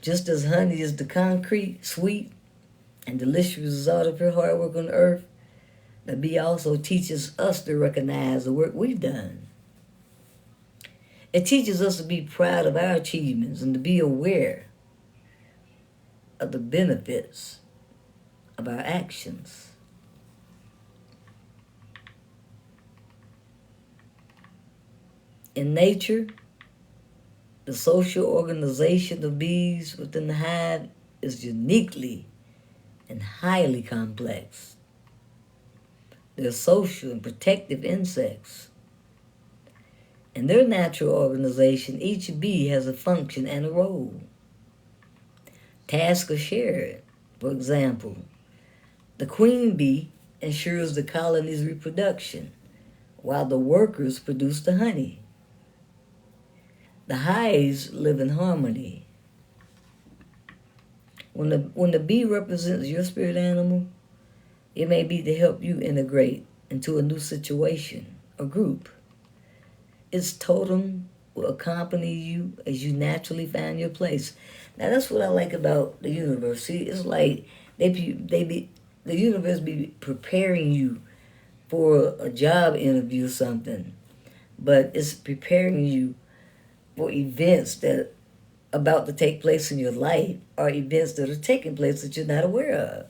just as honey is the concrete, sweet, and delicious result of your hard work on earth, the bee also teaches us to recognize the work we've done. It teaches us to be proud of our achievements and to be aware of the benefits of our actions. In nature, the social organization of bees within the hive is uniquely and highly complex. They're social and protective insects. In their natural organization, each bee has a function and a role. Tasks are shared. For example, the queen bee ensures the colony's reproduction, while the workers produce the honey. The hives live in harmony. When the bee represents your spirit animal, it may be to help you integrate into a new situation or group. Its totem will accompany you as you naturally find your place. Now that's what I like about the universe. See, it's like the universe be preparing you for a job interview or something, but it's preparing you for events that are about to take place in your life, or events that are taking place that you're not aware of,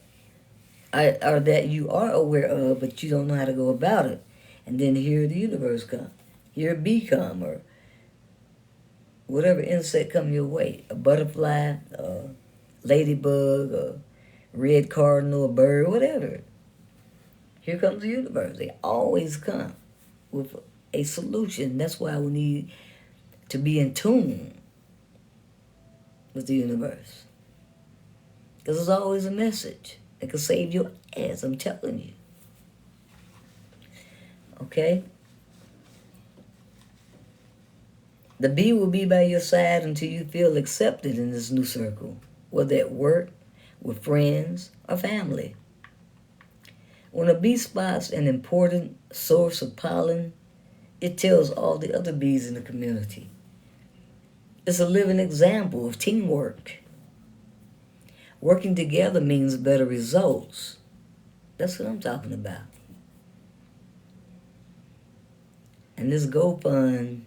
or that you are aware of but you don't know how to go about it. And then here the universe come, here a bee come, or whatever insect come your way, a butterfly, a ladybug, a red cardinal, a bird, whatever. Here comes the universe. They always come with a solution. That's why we need to be in tune with the universe. Because there's always a message that can save your ass, I'm telling you. Okay? The bee will be by your side until you feel accepted in this new circle, whether at work, with friends, or family. When a bee spots an important source of pollen, it tells all the other bees in the community. It's a living example of teamwork. Working together means better results. That's what I'm talking about. And this GoFund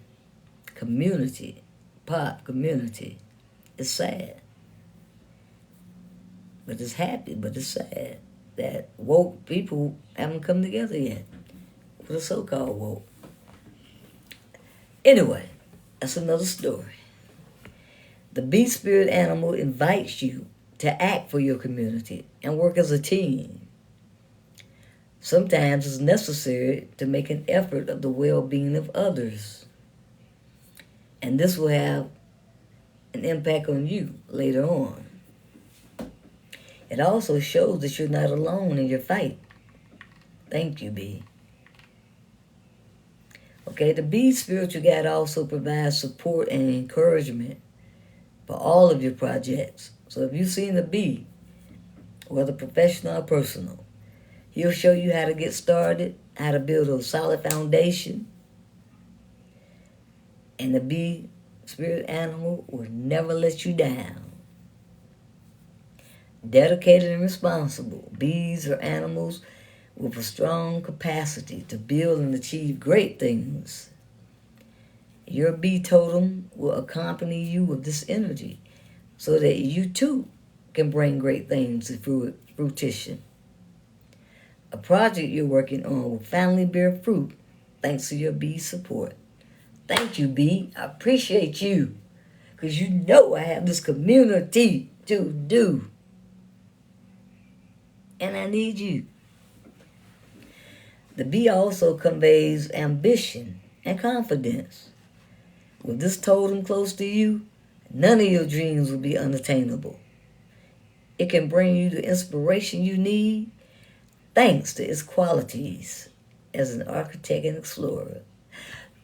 community, pop community, is sad. But it's happy, but it's sad that woke people haven't come together yet. For the so-called woke. Anyway, that's another story. The bee spirit animal invites you to act for your community and work as a team. Sometimes it's necessary to make an effort of the well-being of others. And this will have an impact on you later on. It also shows that you're not alone in your fight. Thank you, bee. Okay, the bee spiritual guide also provides support and encouragement for all of your projects. So if you've seen a bee, whether professional or personal, he'll show you how to get started, how to build a solid foundation. And the bee spirit animal will never let you down. Dedicated and responsible, bees are animals with a strong capacity to build and achieve great things. Your bee totem will accompany you with this energy so that you too can bring great things to fruition. A project you're working on will finally bear fruit thanks to your bee support. Thank you, bee. I appreciate you because you know I have this community to do. And I need you. The bee also conveys ambition and confidence. With this totem close to you, none of your dreams will be unattainable. It can bring you the inspiration you need thanks to its qualities as an architect and explorer.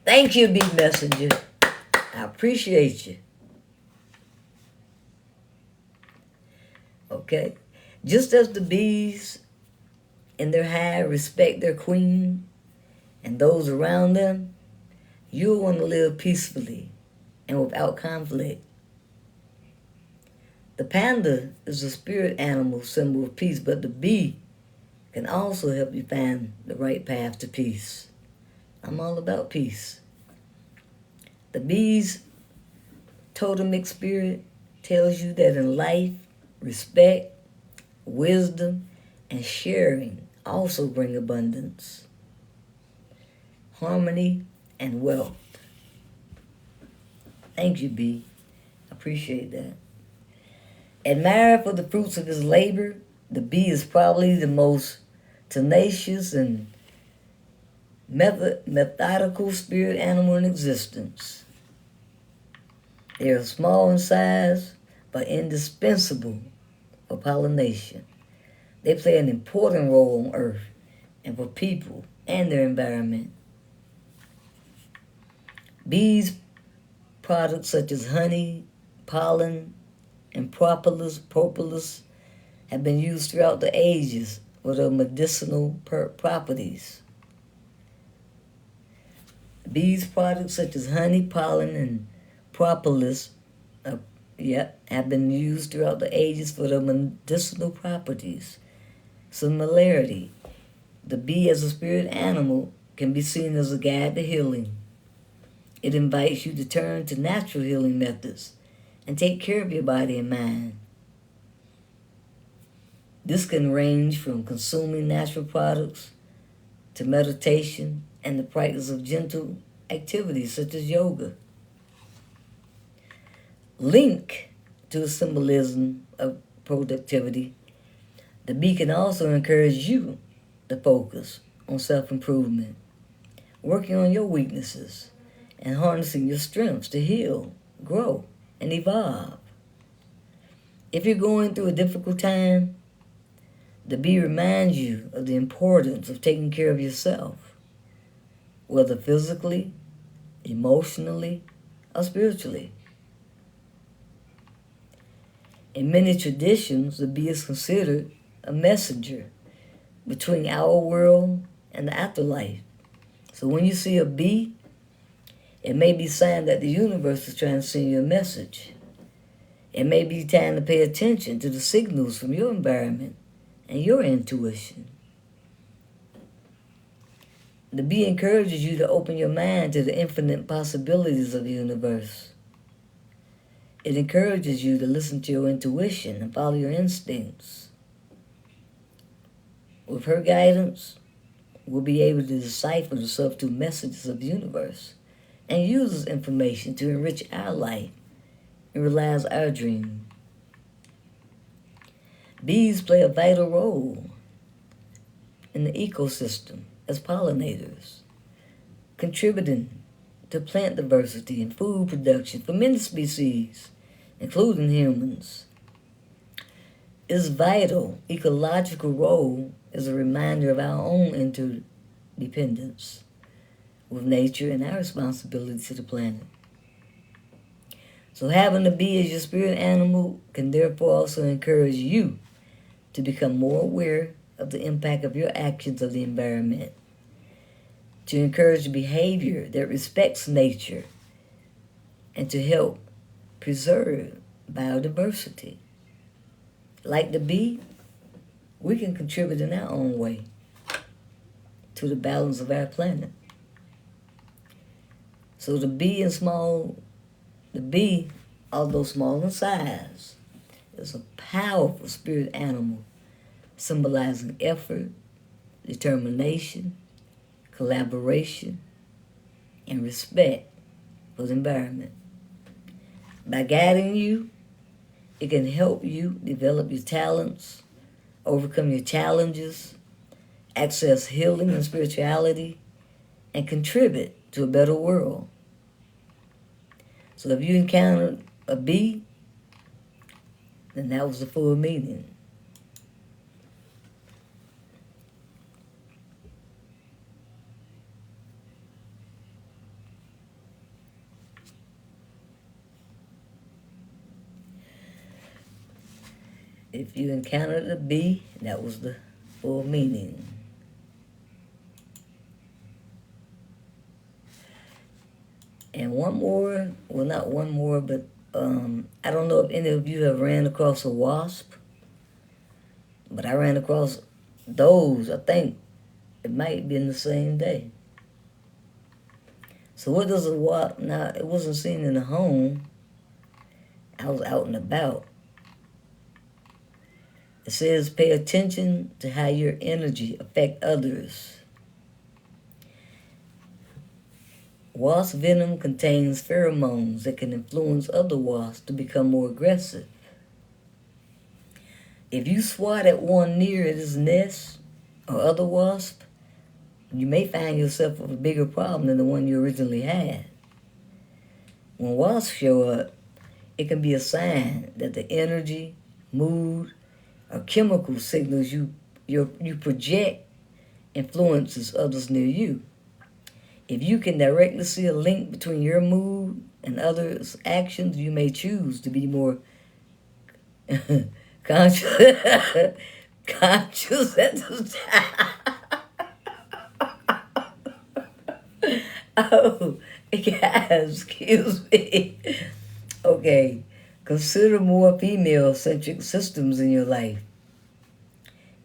Thank you, bee messenger. I appreciate you. Okay? Just as the bees in their hive respect their queen and those around them, you'll want to live peacefully and without conflict. The panda is a spirit animal symbol of peace, but the bee can also help you find the right path to peace. I'm all about peace. The bee's totemic spirit tells you that in life, respect, wisdom, and sharing also bring abundance, harmony, and wealth. Thank you, bee. I appreciate that. Admired for the fruits of his labor, the bee is probably the most tenacious and methodical spirit animal in existence. They are small in size, but indispensable for pollination. They play an important role on Earth and for people and their environment. Bees' products such as honey, pollen, and propolis have been used throughout the ages for their medicinal properties. Bees' products such as honey, pollen, and propolis have been used throughout the ages for their medicinal properties. Similarity, the bee as a spirit animal can be seen as a guide to healing. It invites you to turn to natural healing methods and take care of your body and mind. This can range from consuming natural products to meditation and the practice of gentle activities such as yoga. link to the symbolism of productivity, the bee can also encourage you to focus on self-improvement, working on your weaknesses, and harnessing your strengths to heal, grow, and evolve. If you're going through a difficult time, the bee reminds you of the importance of taking care of yourself, whether physically, emotionally, or spiritually. In many traditions, the bee is considered a messenger between our world and the afterlife. So when you see a bee, it may be a sign that the universe is trying to send you a message. It may be time to pay attention to the signals from your environment and your intuition. The bee encourages you to open your mind to the infinite possibilities of the universe. It encourages you to listen to your intuition and follow your instincts. With her guidance, we'll be able to decipher the subtle messages of the universe and use this information to enrich our life and realize our dream. Bees play a vital role in the ecosystem as pollinators, contributing to plant diversity and food production for many species, including humans. Its vital ecological role is a reminder of our own interdependence with nature and our responsibility to the planet. So having a bee as your spirit animal can therefore also encourage you to become more aware of the impact of your actions of the environment, to encourage behavior that respects nature, and to help preserve biodiversity. Like the bee, we can contribute in our own way to the balance of our planet. So the bee, although small in size, is a powerful spirit animal symbolizing effort, determination, collaboration, and respect for the environment. By guiding you, it can help you develop your talents, overcome your challenges, access healing and spirituality, and contribute to a better world. So if you encounter a bee, then that was the full meaning. If you encountered a bee, that was the full meaning. And one more, well, not one more, but I don't know if any of you have ran across a wasp, but I ran across those. I think it might be in the same day. So what does a wasp, now it wasn't seen in the home, I was out and about. It says pay attention to how your energy affects others. Wasp venom contains pheromones that can influence other wasps to become more aggressive. If you swat at one near its nest or other wasp, you may find yourself with a bigger problem than the one you originally had. When wasps show up, it can be a sign that the energy, mood, or chemical signals you project influences others near you. If you can directly see a link between your mood and others' actions, you may choose to be more conscious at the time. Oh, guys, excuse me. Okay, consider more female-centric systems in your life.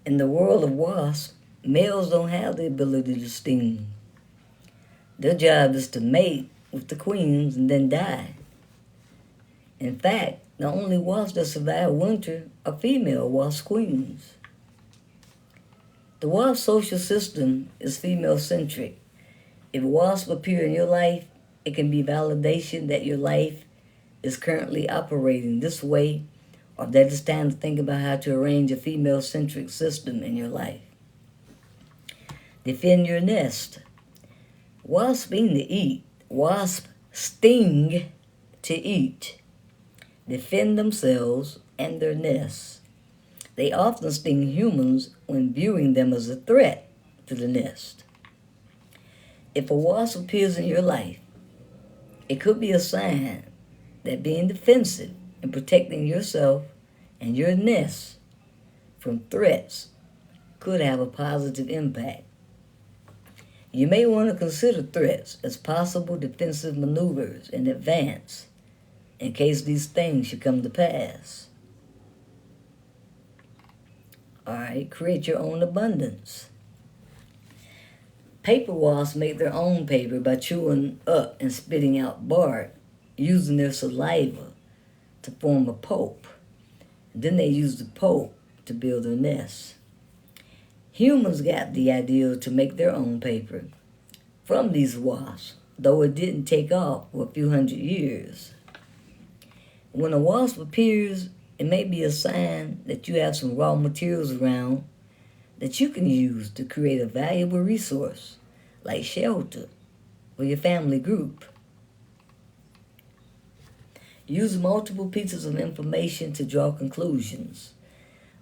In the world of wasps, males don't have the ability to sting. Their job is to mate with the queens and then die. In fact, the only wasps that survive winter are female wasp queens. The wasp social system is female-centric. If a wasp appear in your life, it can be validation that your life is currently operating this way, or that it's time to think about how to arrange a female-centric system in your life. Defend your nest. Wasps mean to eat. Wasps sting to eat. Defend themselves and their nests. They often sting humans when viewing them as a threat to the nest. If a wasp appears in your life, it could be a sign that being defensive and protecting yourself and your nest from threats could have a positive impact. You may want to consider threats as possible defensive maneuvers in advance in case these things should come to pass. Alright, create your own abundance. Paper wasps make their own paper by chewing up and spitting out bark, using their saliva to form a pulp. Then they use the pulp to build their nests. Humans got the idea to make their own paper from these wasps, though it didn't take off for a few hundred years. When a wasp appears, it may be a sign that you have some raw materials around that you can use to create a valuable resource, like shelter for your family group. Use multiple pieces of information to draw conclusions.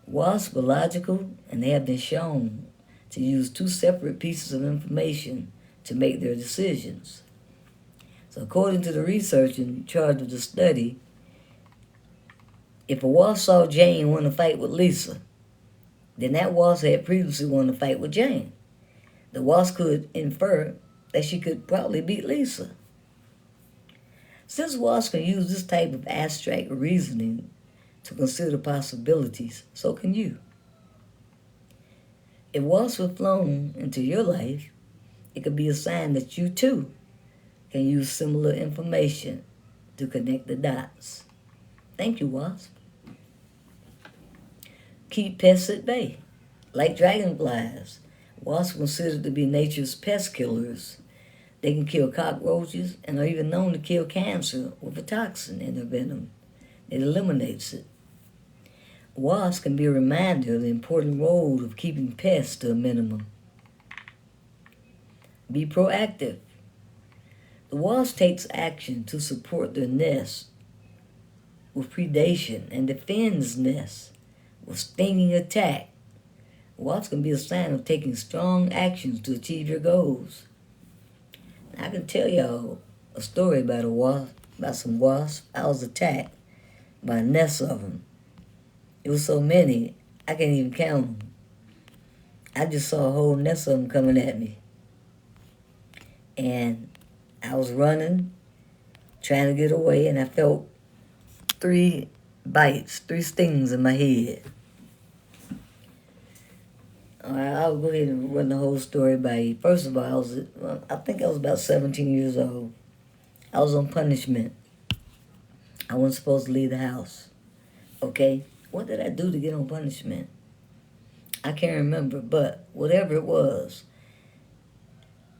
Wasps are logical, and they have been shown to use two separate pieces of information to make their decisions. So according to the researcher in charge of the study, if a wasp saw Jane want to fight with Lisa, then that wasp had previously wanted to fight with Jane. The wasp could infer that she could probably beat Lisa. Since wasps can use this type of abstract reasoning to consider possibilities, so can you. If wasps were flown into your life, it could be a sign that you too can use similar information to connect the dots. Thank you, wasp. Keep pests at bay. Like dragonflies, wasps are considered to be nature's pest killers. They can kill cockroaches and are even known to kill cancer with a toxin in their venom. It eliminates it. Wasps can be a reminder of the important role of keeping pests to a minimum. Be proactive. The wasp takes action to support their nest with predation and defends nests with stinging attack. Wasps can be a sign of taking strong actions to achieve your goals. I can tell y'all a story about some wasps. I was attacked by a nest of them. It was so many, I can't even count them. I just saw a whole nest of them coming at me. And I was running, trying to get away, and I felt 3 stings in my head. All right, I'll go ahead and run the whole story by you. First of all, I think I was about 17 years old. I was on punishment. I wasn't supposed to leave the house. Okay? What did I do to get on punishment? I can't remember, but whatever it was,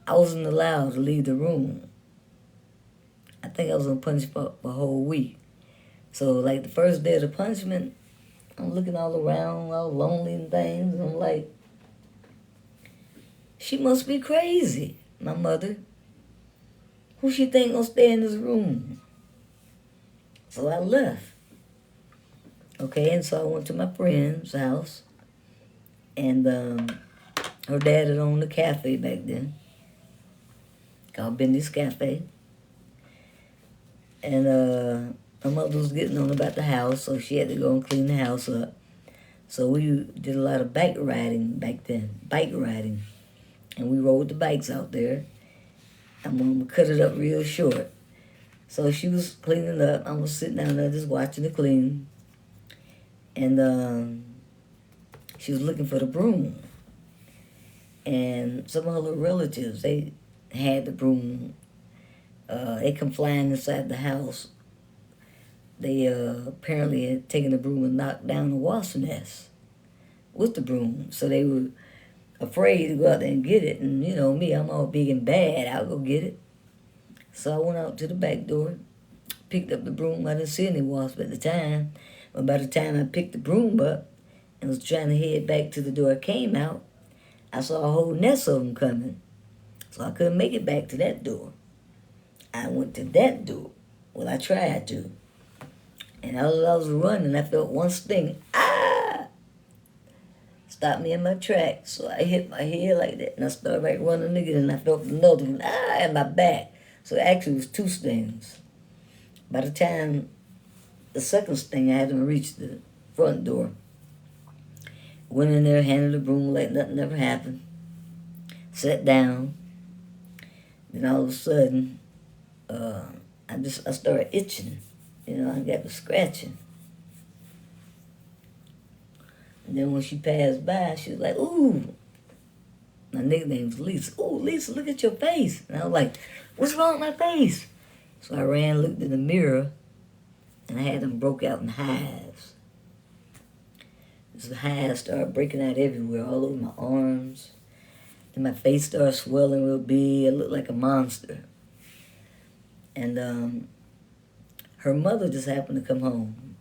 I wasn't allowed to leave the room. I think I was on punishment for a whole week. So, like, the first day of the punishment, I'm looking all around, all lonely and things, and I'm like, she must be crazy, my mother. Who she think gonna stay in this room? So I left. Okay, and so I went to my friend's house, and her dad had owned a cafe back then, called Bendy's Cafe. And my mother was getting on about the house, so she had to go and clean the house up. So we did a lot of bike riding back then, and we rode the bikes out there. I'm gonna cut it up real short. So she was cleaning up. I was sitting down there just watching her clean. And she was looking for the broom. And some of her relatives, they had the broom. They come flying inside the house. They apparently had taken the broom and knocked down the wasp nest with the broom. So they were afraid to go out there and get it. And me, I'm all big and bad. I'll go get it. So I went out to the back door, picked up the broom. I didn't see any wasps at the time. But by the time I picked the broom up and was trying to head back to the door I came out, I saw a whole nest of them coming. So I couldn't make it back to that door. I went to that door. Well, I tried to. And as I was running, I felt one sting. Ah! Stopped me in my tracks. So I hit my head like that. And I started back running again. And I felt another one. Ah! In my back. So actually it was 2 stings. By the time the second sting, I hadn't reached the front door. Went in there, handed the broom like nothing ever happened. Sat down. Then all of a sudden, I started itching. You know, I got to scratching. And then when she passed by, she was like, ooh. My nickname's Lisa. Ooh, Lisa, look at your face. And I was like, what's wrong with my face? So I ran, looked in the mirror, and I had them broke out in hives. The hives started breaking out everywhere, all over my arms. Then my face started swelling real big. I looked like a monster. And her mother just happened to come home.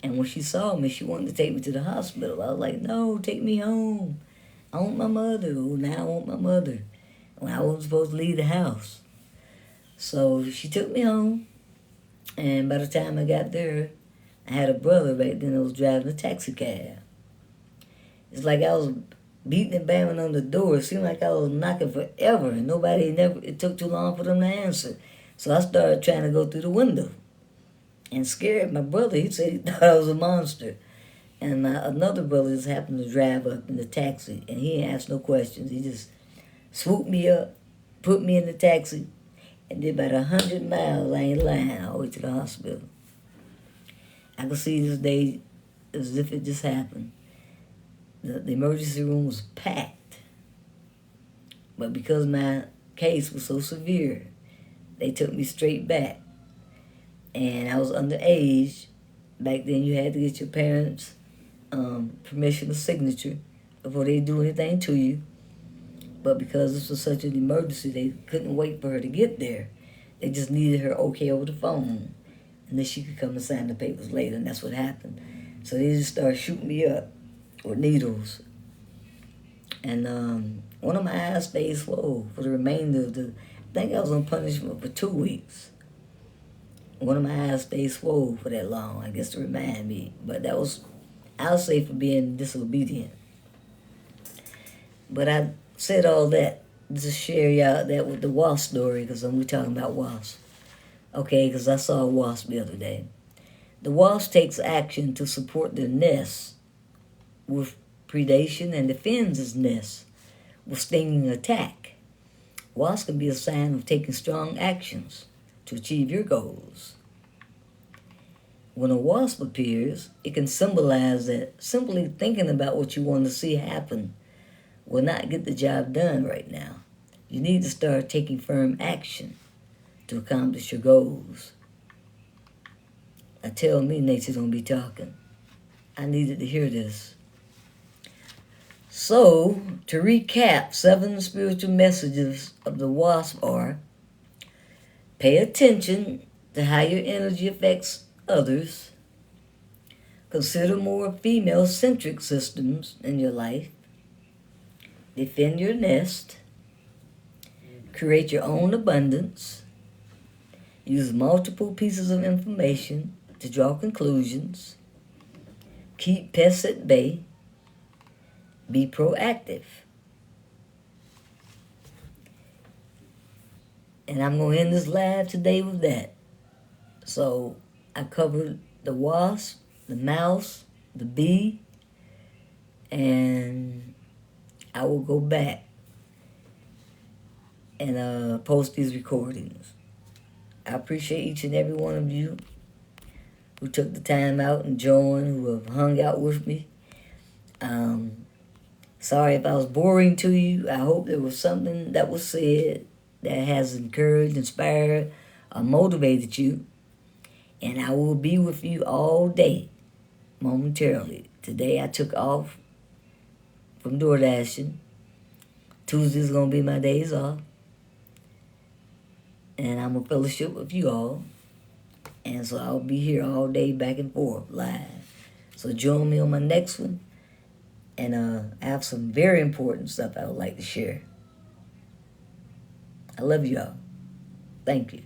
And when she saw me, she wanted to take me to the hospital. I was like, no, take me home. I want my mother. Oh, now I want my mother. When I wasn't supposed to leave the house. So she took me home. And by the time I got there, I had a brother back then that was driving a taxi cab. It's like I was beating and banging on the door. It seemed like I was knocking forever, and it took too long for them to answer. So I started trying to go through the window and scared my brother. He said he thought I was a monster. And another brother just happened to drive up in the taxi, and he didn't ask no questions. He just swooped me up, put me in the taxi, and did about 100 miles, I ain't lying, all the way to the hospital. I could see this day as if it just happened. The emergency room was packed. But because my case was so severe, they took me straight back. And I was underage. Back then you had to get your parents' permission or signature before they do anything to you. But because this was such an emergency, they couldn't wait for her to get there. They just needed her okay over the phone. And then she could come and sign the papers later, and that's what happened. So they just started shooting me up with needles. And one of my eyes stayed swollen for the remainder of I think I was on punishment for 2 weeks. One of my eyes stayed swollen for that long, I guess to remind me. But that was, I'll say, for being disobedient. But I said all that just to share y'all that with the wasp story, because we're talking about wasps. Okay, because I saw a wasp the other day. The wasp takes action to support their nest with predation and defends its nest with stinging attack. Wasps can be a sign of taking strong actions to achieve your goals. When a wasp appears, it can symbolize that simply thinking about what you want to see happen will not get the job done right now. You need to start taking firm action to accomplish your goals. Now tell me nature don't be talking. I needed to hear this. So, to recap, 7 spiritual messages of the wasp are: pay attention to how your energy affects others. Consider more female-centric systems in your life. Defend your nest. Create your own abundance. Use multiple pieces of information to draw conclusions. Keep pests at bay. Be proactive. And I'm going to end this live today with that. So I covered the wasp, the mouse, the bee, and I will go back and post these recordings. I appreciate each and every one of you who took the time out and joined, who have hung out with me. Sorry if I was boring to you. I hope there was something that was said that has encouraged, inspired, or motivated you. And I will be with you all day, momentarily. Today I took off from door dashing. Tuesday's going to be my days off. And I'm going to fellowship with you all. And so I'll be here all day back and forth live. So join me on my next one. And I have some very important stuff I would like to share. I love y'all. Thank you.